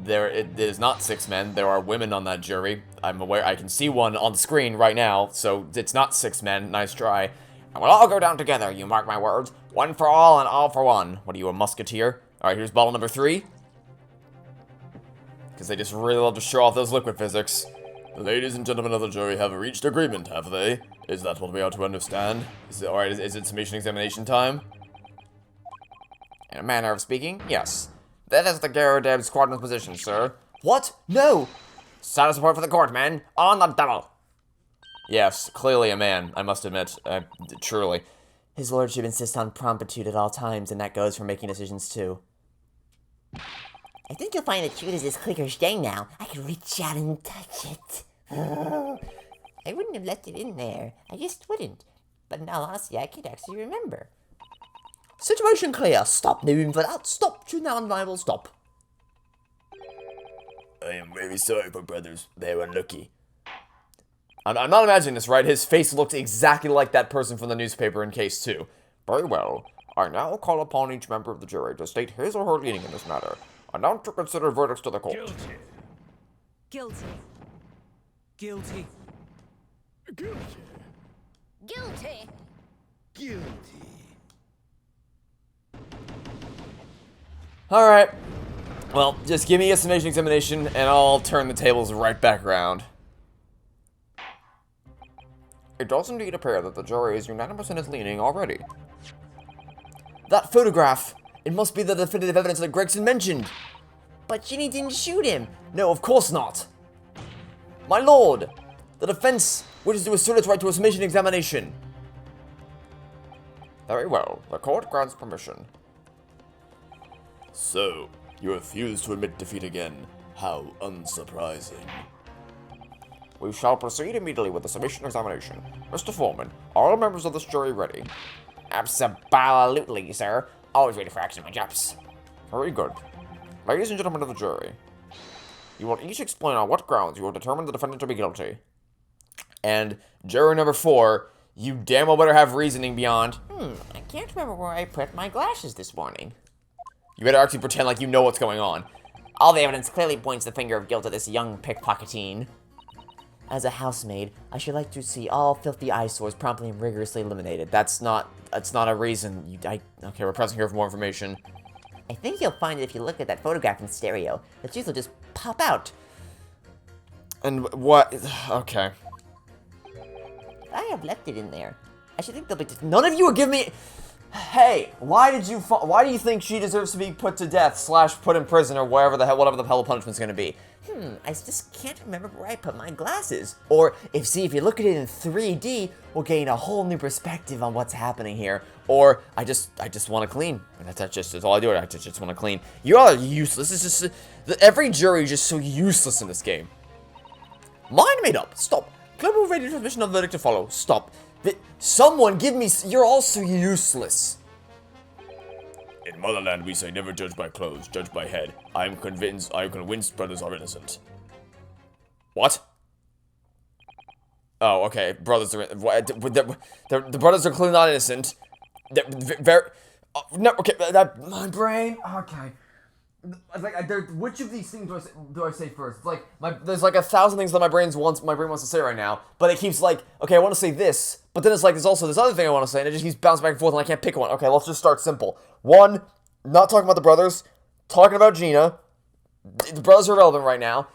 It is not 6 men. There are women on that jury. I'm aware. I can see one on the screen right now, so it's not 6 men. Nice try.
And we'll all go down together, you mark my words. One for all and all for one.
What are you, a musketeer? Alright, here's bottle number 3. Because they just really love to show off those liquid physics.
The ladies and gentlemen of the jury have reached agreement, have they? Is that what we are to understand?
Alright, is it summation examination time?
In a manner of speaking, yes. That is the Garrodeb squadron's position, sir.
What? No!
Solid support for the court, men. On the double.
Yes, clearly a man, I must admit. Truly.
His lordship insists on promptitude at all times, and that goes for making decisions too. I think you'll find that shoot is his clicker staying now. I can reach out and touch it. I wouldn't have left it in there. I just wouldn't. But in all honesty, I can't actually remember.
Situation clear. Stop moving for that. Stop. Shoot now, unviable. Stop.
I am very sorry for brothers. They were unlucky.
I'm not imagining this, right? His face looks exactly like that person from the newspaper in case 2.
Very well. I now call upon each member of the jury to state his or her leaning in this matter. I now to consider verdicts to the court.
Guilty. Guilty.
Guilty.
Guilty.
Guilty.
Alright. Well, just give me a summation examination, and I'll turn the tables right back around.
It does indeed appear that the jury is unanimous in its leaning already.
That photograph! It must be the definitive evidence that Gregson mentioned!
But Ginny didn't shoot him.
No, of course not! My lord! The defense wishes to assert its right to a summation examination.
Very well. The court grants permission.
So, you refuse to admit defeat again. How unsurprising.
We shall proceed immediately with the submission examination. Mr. Foreman, are all members of this jury ready?
Absolutely, sir. Always ready for action, my chaps.
Very good. Ladies and gentlemen of the jury, you will each explain on what grounds you have determined the defendant to be guilty.
And juror number 4, you damn well better have reasoning beyond.
I can't remember where I put my glasses this morning.
You better actually pretend like you know what's going on.
All the evidence clearly points the finger of guilt at this young pickpocketine.
As a housemaid, I should like to see all filthy eyesores promptly and rigorously eliminated. That's not a reason. Okay, we're pressing here for more information.
I think you'll find that if you look at that photograph in stereo, the truth will just pop out.
And what? Okay.
I have left it in there. I should think they'll be...
None of you would give me... Hey, why do you think she deserves to be put to death / put in prison or whatever the hell the punishment's gonna be?
I just can't remember where I put my
Glasses. Or if you look at it in 3D, we'll gain a whole new perspective on what's happening here. Or I just want to clean. That's all I do. I just want to clean. You all are useless. It's just every jury is just so useless in this game. Mind made up. Stop. Global radio transmission of verdict to follow. Stop. Someone give me... You're all so useless.
In Motherland, we say never judge by clothes, judge by head. I am convinced brothers are innocent.
What? Oh, okay. Brothers are... The brothers are clearly not innocent. No, okay. My brain... Okay. Which of these things do I say first? It's like there's like 1,000 things that my brain wants to say right now, but it keeps like, okay, I want to say this, but then it's like there's also this other thing I want to say, and it just keeps bouncing back and forth, and I can't pick one. Okay, let's just start simple. 1, not talking about the brothers, talking about Gina. The brothers are relevant right now,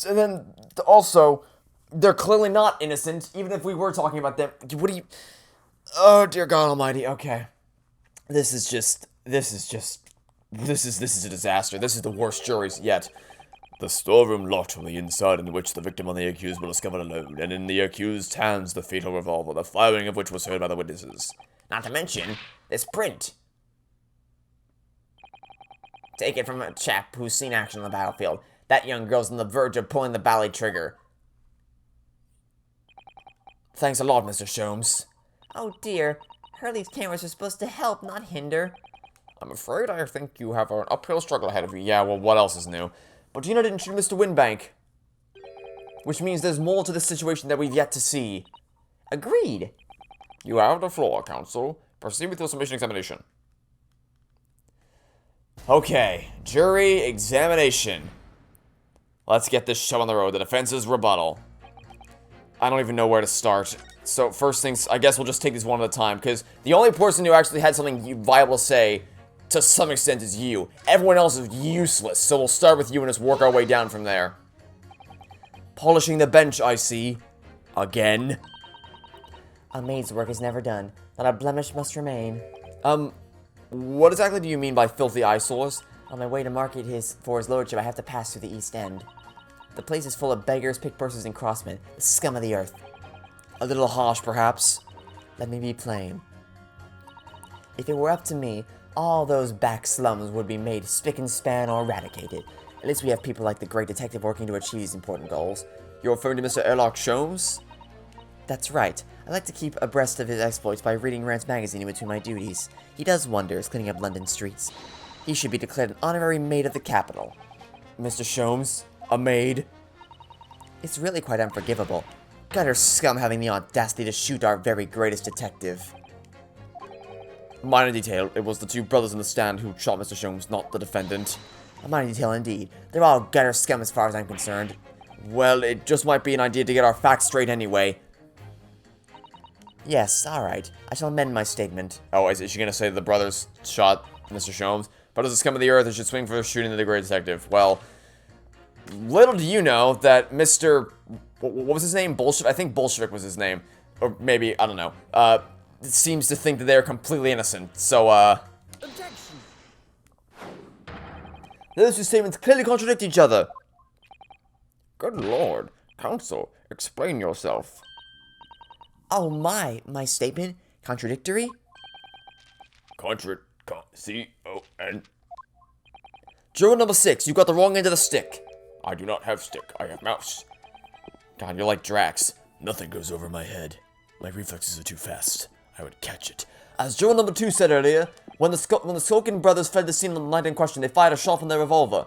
and then also they're clearly not innocent, even if we were talking about them. What do you? Oh dear God Almighty. Okay, this is a disaster. This is the worst juries yet.
The storeroom locked from the inside, in which the victim and the accused were discovered alone, and in the accused's hands the fatal revolver, the firing of which was heard by the witnesses.
Not to mention this print. Take it from a chap who's seen action on the battlefield. That young girl's on the verge of pulling the bally trigger.
Thanks a lot, Mr. Sholmes.
Oh dear. Hurley's cameras are supposed to help, not hinder.
I'm afraid I think you have an uphill struggle ahead of you.
Yeah, well, what else is new? But Gina didn't shoot Mr. Winbank. Which means there's more to this situation that we've yet to see.
Agreed.
You have the floor, counsel. Proceed with your submission examination.
Okay, jury examination. Let's get this show on the road. The defense's rebuttal. I don't even know where to start. So first things, I guess we'll just take these one at a time, because the only person who actually had something viable to say, to some extent, is you. Everyone else is useless, so we'll start with you and just work our way down from there. Polishing the bench, I see. Again.
A maid's work is never done. Not a blemish must remain.
What exactly do you mean by filthy eyesores?
On my way to market for his lordship, I have to pass through the East End. The place is full of beggars, pickpursers, and crossmen, the scum of the earth.
A little harsh, perhaps.
Let me be plain. If it were up to me, all those back slums would be made spick and span or eradicated. At least we have people like the great detective working to achieve these important goals.
You're referring to Mr. Sherlock Sholmes?
That's right. I like to keep abreast of his exploits by reading Rand's magazine in between my duties. He does wonders cleaning up London streets. He should be declared an honorary maid of the capital.
Mr. Sholmes? A maid?
It's really quite unforgivable. Gutter scum having the audacity to shoot our very greatest detective.
Minor detail, it was the two brothers in the stand who shot Mr. Sholmes, not the defendant.
A minor detail indeed. They're all gutter scum as far as I'm concerned.
Well, it just might be an idea to get our facts straight anyway.
Yes, alright. I shall amend my statement.
Oh, is she gonna say the brothers shot Mr. Sholmes? Brothers of scum of the earth, they should swing for shooting the great detective. Well, little do you know that Mr. What was his name? Bolshevik? I think Bolshevik was his name. Or maybe, I don't know. Seems to think that they're completely innocent. So,
Objection.
those two statements clearly contradict each other.
Good lord. Counsel, explain yourself.
Oh my statement? Contradictory?
C-O-N.
Juror number 6, you got the wrong end of the stick.
I do not have stick, I have mouse.
God, you're like Drax.
Nothing goes over my head. My reflexes are too fast. I would catch it.
As juror number 2 said earlier, when the Skulkin brothers fled the scene on the night in question, they fired a shot from their revolver.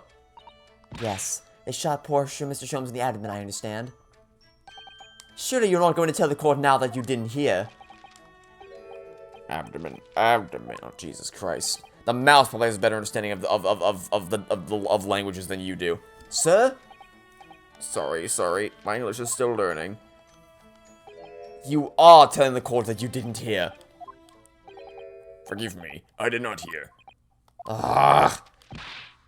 Yes. They shot poor Mr. Sholmes in the abdomen, I understand.
Surely you're not going to tell the court now that you didn't hear.
Abdomen.
Oh, Jesus Christ. The mouse probably has a better understanding of languages than you do. Sir?
Sorry. My English is still learning.
You are telling the court that you didn't hear.
Forgive me, I did not hear.
Ah,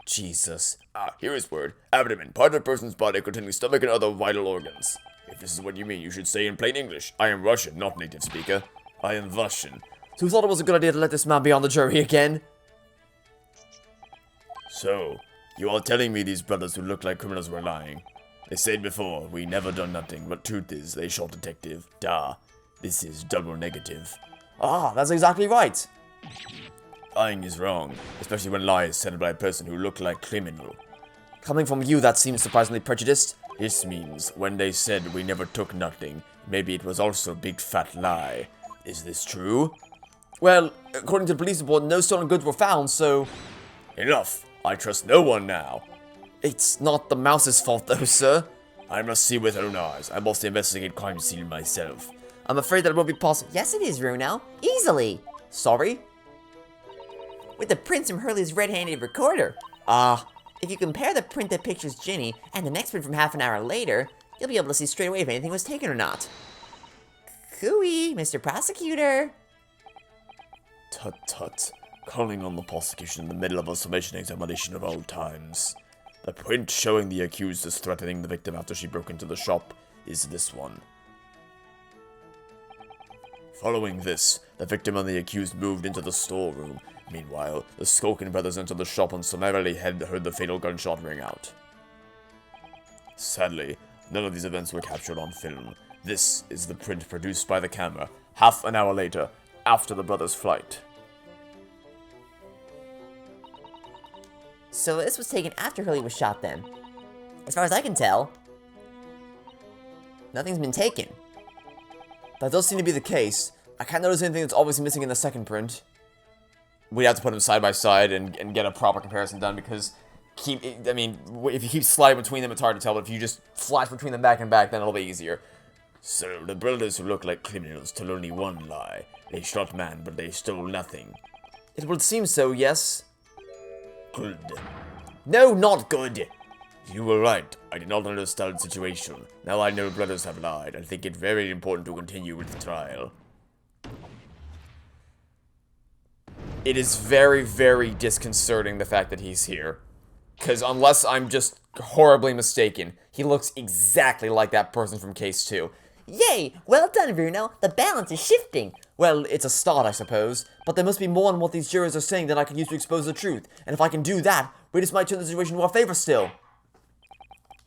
Jesus.
Here is word. Abdomen, part of a person's body containing stomach and other vital organs. If this is what you mean, you should say in plain English. I am Russian, not native speaker. I am Russian.
So who thought it was a good idea to let this man be on the jury again?
So, you are telling me these brothers who look like criminals were lying. They said before, we never done nothing, but truth is, they shot detective. Da. This is double negative.
Ah, that's exactly right.
Lying is wrong, especially when lie is said by a person who look like criminal.
Coming from you, that seems surprisingly prejudiced.
This means, when they said we never took nothing, maybe it was also a big fat lie. Is this true?
Well, according to the police report, no stolen goods were found, so...
Enough! I trust no one now!
It's not the mouse's fault, though, sir.
I must see with own eyes. I must investigate crime scene myself.
I'm afraid that it won't be possible.
Yes, it is, Runo. Easily.
Sorry?
With the prints from Hurley's red-handed recorder. If you compare the print that pictures Ginny and the next print from half an hour later, you'll be able to see straight away if anything was taken or not. Cooey, Mr. Prosecutor.
Tut. Calling on the prosecution in the middle of a summation examination of old times. The print showing the accused as threatening the victim after she broke into the shop is this one. Following this, the victim and the accused moved into the storeroom. Meanwhile, the Skulkin brothers entered the shop and summarily heard the fatal gunshot ring out. Sadly, none of these events were captured on film. This is the print produced by the camera, half an hour later, after the brothers' flight.
So this was taken after Hurley was shot then. As far as I can tell, nothing's been taken.
That does seem to be the case. I can't notice anything that's obviously missing in the second print. We'd have to put them side by side and get a proper comparison done because, if you keep sliding between them, it's hard to tell, but if you just flash between them back and back, then it'll be easier.
So, the brothers who look like criminals told only one lie. They shot man, but they stole nothing.
It would seem so, yes.
Good.
No, not good.
You were right. I did not understand the situation. Now I know brothers have lied. I think it very important to continue with the trial.
It is very, very disconcerting the fact that he's here. Because unless I'm just horribly mistaken, he looks exactly like that person from Case 2.
Yay! Well done, Bruno. The balance is shifting.
Well, it's a start, I suppose. But there must be more in what these jurors are saying than I can use to expose the truth. And if I can do that, we just might turn the situation to our favor still.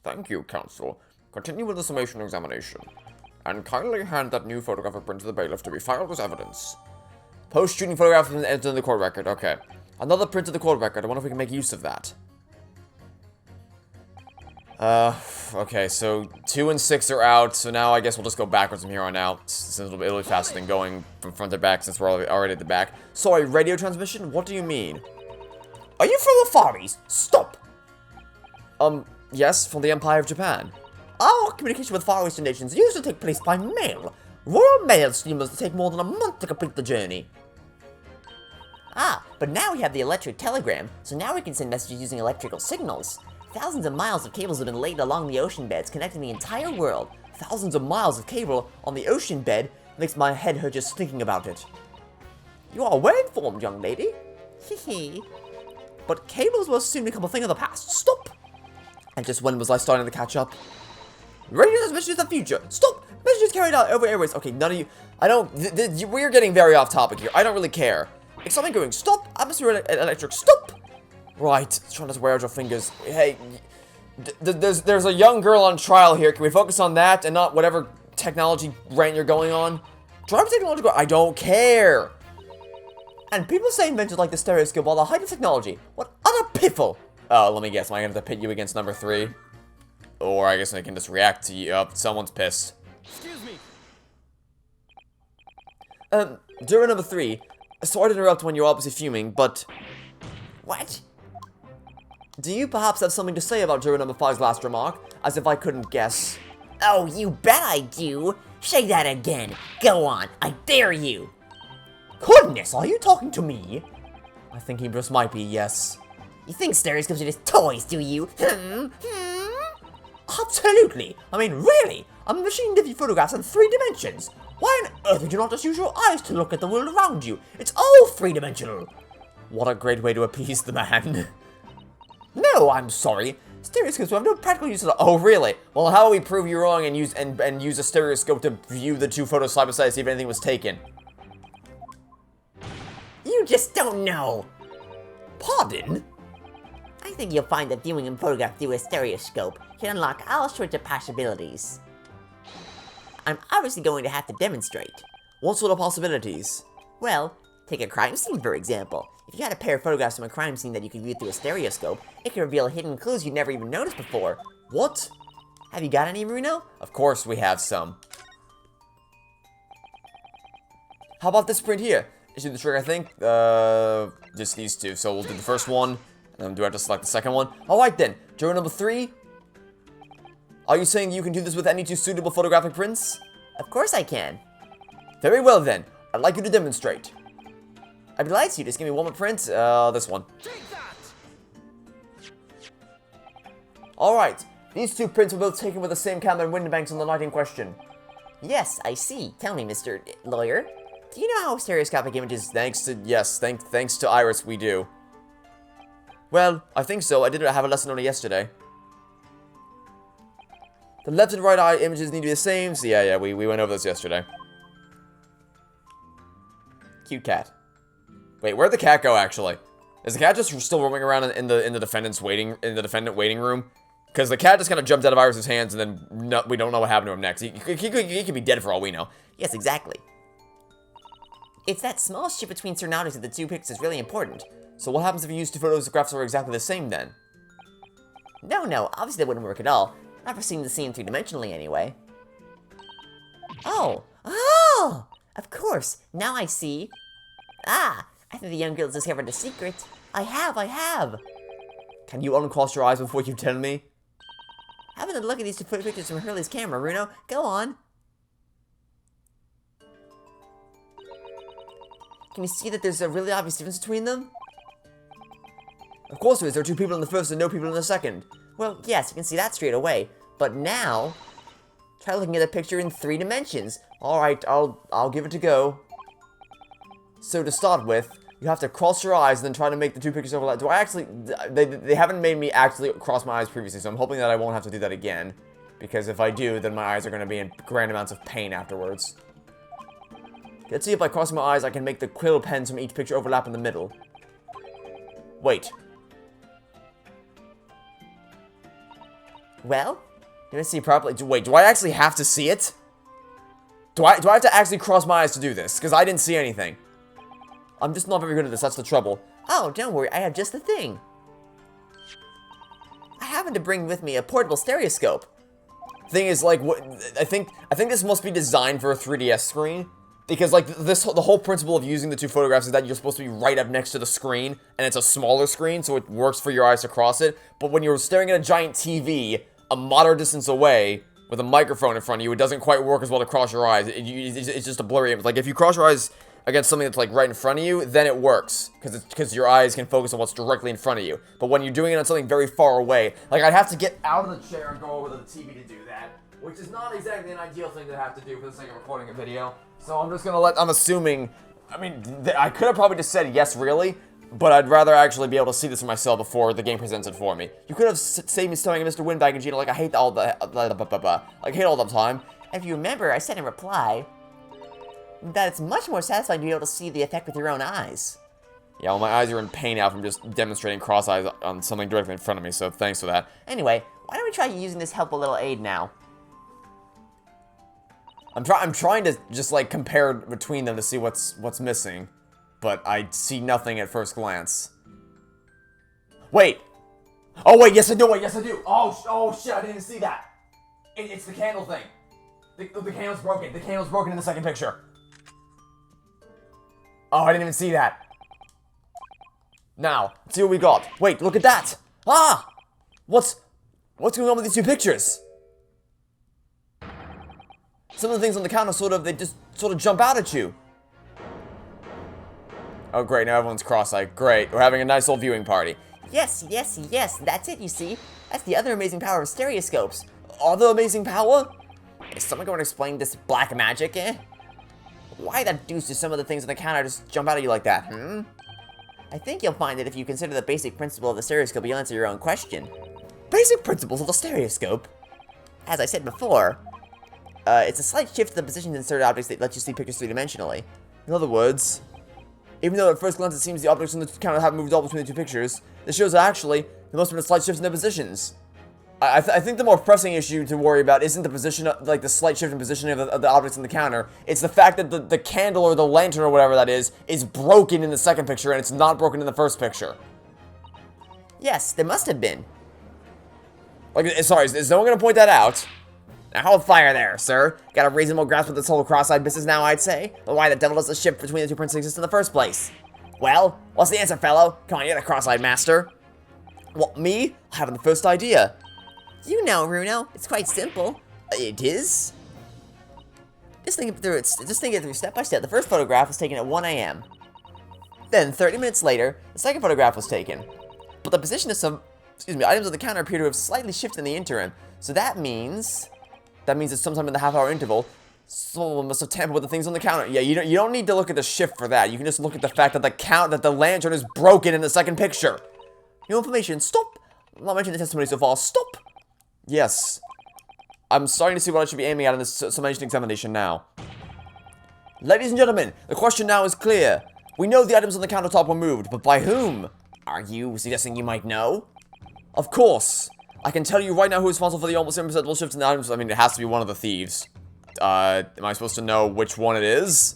Thank you, counsel. Continue with the summation examination. And kindly hand that new photograph of print to the bailiff to be filed as evidence.
Post-shooting photograph from the the court record. Okay. Another print of the court record. I wonder if we can make use of that. Okay, so 2 and 6 are out, so now I guess we'll just go backwards from here on out, since it'll be faster than going from front to back, since we're already at the back. Sorry, radio transmission? What do you mean?
Are you from the Far East? Stop!
Yes, from the Empire of Japan.
Our communication with Far Eastern nations used to take place by mail. Royal Mail steamers take more than a month to complete the journey. Ah, but now we have the electric telegram, so now we can send messages using electrical signals. Thousands of miles of cables have been laid along the ocean beds, connecting the entire world.
Thousands of miles of cable on the ocean bed makes my head hurt just thinking about it.
You are well informed, young lady. Hehe.
But cables will soon become a thing of the past. Stop! And just when was I starting to catch up? Radio transmission is the future. Stop! Messages carried out over airways. Okay, none of you. I don't. We're getting very off topic here. I don't really care. If something going, stop! Atmosphere electric, stop! Right, trying to wear out your fingers. Hey, there's a young girl on trial here. Can we focus on that and not whatever technology rant you're going on? Driver technology, I don't care. And people say inventions like the stereoscope are the height of technology. What utter piffle! Oh, let me guess. Am I gonna have to pit you against number 3? Or I guess I can just react to you. Someone's pissed.
Excuse me.
Juror number 3. Sorry to interrupt when you're obviously fuming, but...
What?
Do you perhaps have something to say about juror number 5's last remark? As if I couldn't guess.
Oh, you bet I do. Say that again. Go on. I dare you.
Goodness, are you talking to me? I think he just might be, yes.
You think stereoscopes are just toys, do you?
Absolutely. I mean, really? A machine gives you photographs in 3 dimensions. Why on earth would you not just use your eyes to look at the world around you? It's all 3-dimensional. What a great way to appease the man. No, I'm sorry. Stereoscopes have no practical use at all. Oh, really? Well, how will we prove you wrong and use a stereoscope to view the 2 photos side by side to see if anything was taken?
You just don't know.
Pardon?
I think you'll find that viewing a photograph through a stereoscope can unlock all sorts of possibilities. I'm obviously going to have to demonstrate.
What sort of possibilities?
Well, take a crime scene for example. If you had a pair of photographs from a crime scene that you could view through a stereoscope, it could reveal hidden clues you'd never even noticed before.
What?
Have you got any, Bruno?
Of course we have some. How about this print here? Issue the trick, I think. Just these 2. So we'll do the first one. Do I have to select the second one? Alright then. Juror number 3. Are you saying you can do this with any 2 suitable photographic prints?
Of course I can.
Very well then. I'd like you to demonstrate. I'd be glad to. Just give me one more print. This one.
Take that.
Alright. These 2 prints were both taken with the same camera and window banks on the night in question.
Yes, I see. Tell me, Mr. Lawyer. Do you know how stereoscopic images...
Thanks to Iris, we do. Well, I think so. I did have a lesson on it yesterday. The left and right eye images need to be the same. So yeah, we went over this yesterday. Cute cat. Wait, where'd the cat go, actually? Is the cat just still roaming around in the defendant waiting room? Because the cat just kind of jumped out of Iris's hands, and then we don't know what happened to him next. He could be dead for all we know.
Yes, exactly. It's that small shift between certain objects of the 2 pictures is really important.
So what happens if you use 2 photographs that are exactly the same, then?
No, obviously that wouldn't work at all. Not for seeing the scene 3-dimensionally, anyway. Oh! Of course, now I see. Ah! I think the young girl has discovered the secret. I have!
Can you uncross your eyes before you tell me?
Have a look at these 2 pictures from Hurley's camera, Bruno. Go on. Can you see that there's a really obvious difference between them?
Of course there is. There are 2 people in the first and no people in the second. Well, yes, you can see that straight away. But now, try looking at the picture in 3 dimensions. Alright, I'll give it a go. So to start with, you have to cross your eyes and then try to make the 2 pictures overlap. Do I actually... They haven't made me actually cross my eyes previously, so I'm hoping that I won't have to do that again. Because if I do, then my eyes are going to be in grand amounts of pain afterwards. Let's see if by crossing my eyes I can make the quill pens from each picture overlap in the middle. Wait.
Well?
Can I see properly? Wait, do I actually have to see it? Do I have to actually cross my eyes to do this? Because I didn't see anything. I'm just not very good at this, that's the trouble.
Oh, don't worry, I have just the thing. I happen to bring with me a portable stereoscope.
Thing is, like, what I think this must be designed for a 3DS screen. Because, like, the whole principle of using the 2 photographs is that you're supposed to be right up next to the screen, and it's a smaller screen, so it works for your eyes to cross it. But when you're staring at a giant TV, a moderate distance away, with a microphone in front of you, it doesn't quite work as well to cross your eyes. It's just a blurry image. Like, if you cross your eyes against something that's, like, right in front of you, then it works. Because your eyes can focus on what's directly in front of you. But when you're doing it on something very far away, like, I'd have to get out of the chair and go over to the TV to do that. Which is not exactly an ideal thing to have to do for the sake of recording a video. So I'm just gonna I'm assuming, I mean, I could have probably just said yes, really, but I'd rather actually be able to see this for myself before the game presents it for me. You could have saved me staring at Mr. Windbag and Gina, like, I hate all the, like, hate all the time.
If you remember, I said in reply that it's much more satisfying to be able to see the effect with your own eyes.
Yeah, well, my eyes are in pain now from just demonstrating cross eyes on something directly in front of me, so thanks for that.
Anyway, why don't we try using this helpful little aid now?
I'm trying to just, like, compare between them to see what's missing, but I see nothing at first glance. Wait! Oh, wait, yes I do, wait, yes I do! Oh shit, I didn't see that! It's the candle thing. The candle's broken. The candle's broken in the second picture. Oh, I didn't even see that. Now, let's see what we got. Wait, look at that! Ah! What's going on with these 2 pictures? Some of the things on the counter they just sort of jump out at you. Oh great, now everyone's cross-eyed. Great, we're having a nice old viewing party.
Yes, that's it, you see. That's the other amazing power of stereoscopes.
Other amazing power?
Is someone going to explain this black magic, eh? Why the deuce do some of the things on the counter just jump out at you like that, I think you'll find that if you consider the basic principle of the stereoscope, you'll answer your own question.
Basic principles of the stereoscope?
As I said before, it's a slight shift to the position of inserted objects that lets you see pictures 3-dimensionally.
In other words, even though at first glance it seems the objects on the counter have moved all between the 2 pictures, this shows that actually there must have been a slight shift in their positions. I think the more pressing issue to worry about isn't the position, like the slight shift in positioning of the objects on the counter. It's the fact that the candle or the lantern or whatever that is broken in the second picture and it's not broken in the first picture.
Yes, there must have been.
Like, sorry, is no one gonna point that out? Now hold fire there, sir. Got a reasonable grasp of this whole cross-eyed business now, I'd say. But why the devil does the shift between the 2 prints exist in the first place? Well, what's the answer, fellow? Come on, you're the cross-eyed master. What, me? I haven't the first idea.
You know, Runo, it's quite simple.
It is?
Just think it through step by step. The first photograph was taken at 1 a.m. Then, 30 minutes later, the second photograph was taken. But the position of some, items on the counter appear to have slightly shifted in the interim. So that means that sometime in the half-hour interval, someone must have tampered with the things on the counter. Yeah, you don't need to look at the shift for that. You can just look at the fact that the lantern is broken in the second picture. New information, stop! I'm not mentioning the testimony so far, stop! Yes. I'm starting to see what I should be aiming at in this summation examination now. Ladies and gentlemen, the question now is clear. We know the items on the countertop were moved, but by whom? Are you suggesting you might know? Of course. I can tell you right now who is responsible for the almost imperceptible shift in the items. I mean, it has to be one of the thieves. Am I supposed to know which one it is?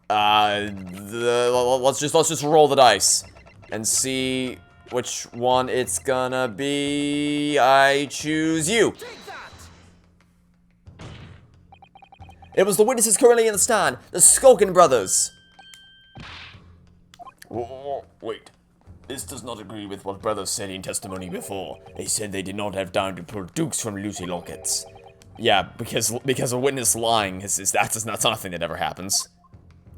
Let's just roll the dice and see which one it's gonna be. I choose you. It was the witnesses currently in the stand, the Skulkin brothers.
Wait. This does not agree with what brothers said in testimony before. They said they did not have time to pull dukes from Lucy lockets.
Yeah, because a witness lying that's not something that ever happens.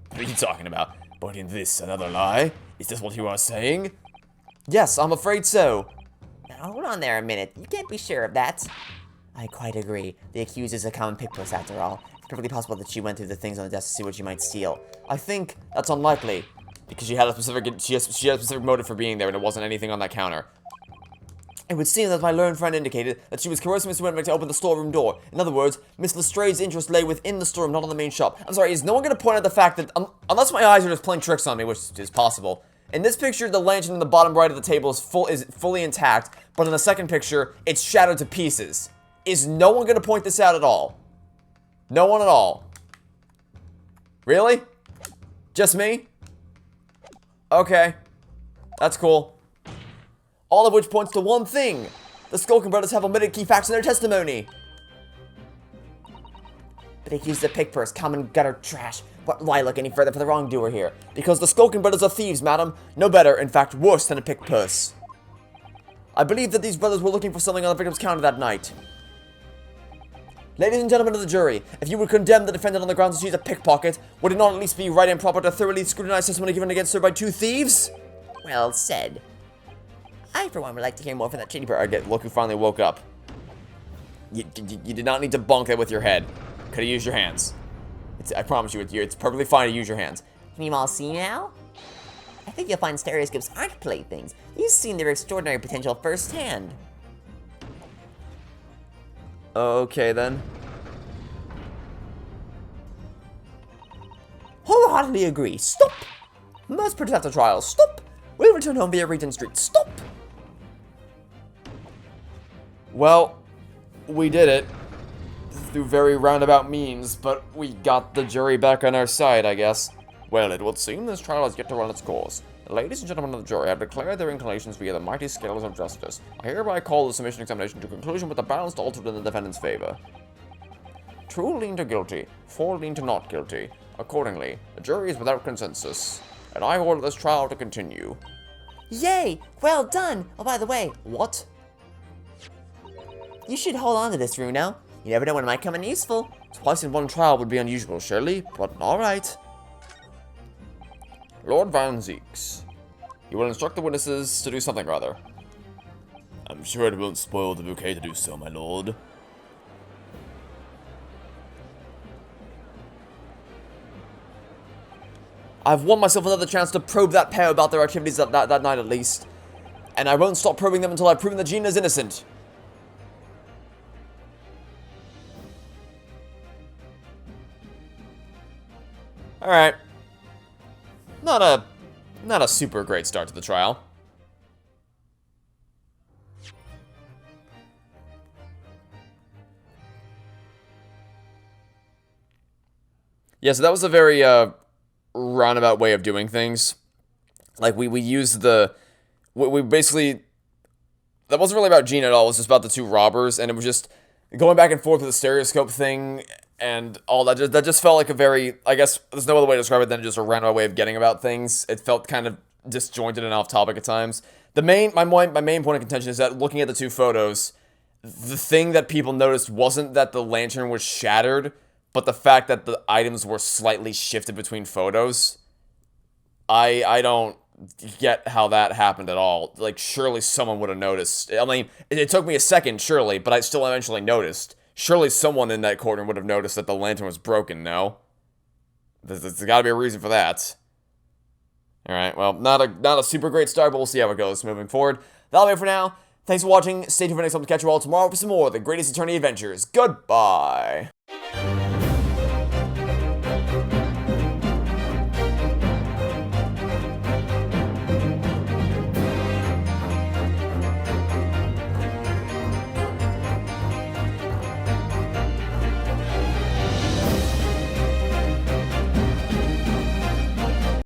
What are you talking about? But in this, another lie? Is this what you are saying?
Yes, I'm afraid so.
Now, hold on there a minute. You can't be sure of that. I quite agree. The accused is a common pickpocket after all. It's perfectly possible that she went through the things on the desk to see what she might steal.
I think that's unlikely. Because she had a specific motive for being there, and it wasn't anything on that counter. It would seem that my learned friend indicated that she was coercing Mr. Wentworth to open the storeroom door. In other words, Miss Lestrade's interest lay within the storeroom, not on the main shop. I'm sorry, is no one going to point out the fact that, unless my eyes are just playing tricks on me, which is possible, in this picture, the lantern in the bottom right of the table is fully intact, but in the second picture, it's shattered to pieces. Is no one going to point this out at all? No one at all. Really? Just me? Okay. That's cool. All of which points to one thing. The Skulkin brothers have omitted key facts in their testimony.
But accused of pick purse, common gutter trash.
Why look any further for the wrongdoer here? Because the Skulkin brothers are thieves, madam. No better, in fact, worse than a pick purse. I believe that these brothers were looking for something on the victim's counter that night. Ladies and gentlemen of the jury, if you would condemn the defendant on the grounds that she's a pickpocket, would it not at least be right and proper to thoroughly scrutinize testimony given against her by two thieves?
Well said. I, for one, would like to hear more from that shady
I get, look who finally woke up. You did not need to bonk that with your head. Could have used your hands. I promise you, it's perfectly fine to use your hands.
Can you all see now? I think you'll find stereoscopes aren't playthings. You've seen their extraordinary potential firsthand.
Okay, then.
Wholeheartedly agree. Stop!
Must protest the trial. Stop! We'll return home via Regent Street. Stop! Well, we did it. Through very roundabout means, but we got the jury back on our side, I guess.
Well, it would seem this trial has yet to run its course. The ladies and gentlemen of the jury have declared their inclinations via the mighty scales of justice. I hereby call the submission examination to conclusion with the balance altered in the defendant's favor. 2 lean to guilty, 4 lean to not guilty. Accordingly, the jury is without consensus, and I order this trial to continue.
Yay! Well done! Oh, by the way,
What?
you should hold on to this, Runo. You never know when it might come in useful.
Twice in one trial would be unusual, surely, but alright.
Lord Van Zeeks, you will instruct the witnesses to do something or other.
I'm sure it won't spoil the bouquet to do so, my lord.
I've won myself another chance to probe that pair about their activities that night at least. And I won't stop probing them until I've proven that Gina's innocent. Alright. Not a super great start to the trial. Yeah, so that was a very, roundabout way of doing things. Like, we used the... We basically... That wasn't really about Gina at all, it was just about the two robbers, and it was just going back and forth with the stereoscope thing, and all that. That just felt like a very... I guess there's no other way to describe it than just a roundabout way of getting about things. It felt kind of disjointed and off-topic at times. My main point of contention is that, looking at the two photos, the thing that people noticed wasn't that the lantern was shattered, but the fact that the items were slightly shifted between photos. I don't get how that happened at all. Like, surely someone would have noticed. I mean, it took me a second, surely, but I still eventually noticed. Surely someone in that courtroom would have noticed that the lantern was broken, no? There's gotta be a reason for that. Alright, well, not a super great start, but we'll see how it goes moving forward. That'll be it for now. Thanks for watching. Stay tuned for next time to catch you all tomorrow for some more of the Great Ace Attorney adventures. Goodbye!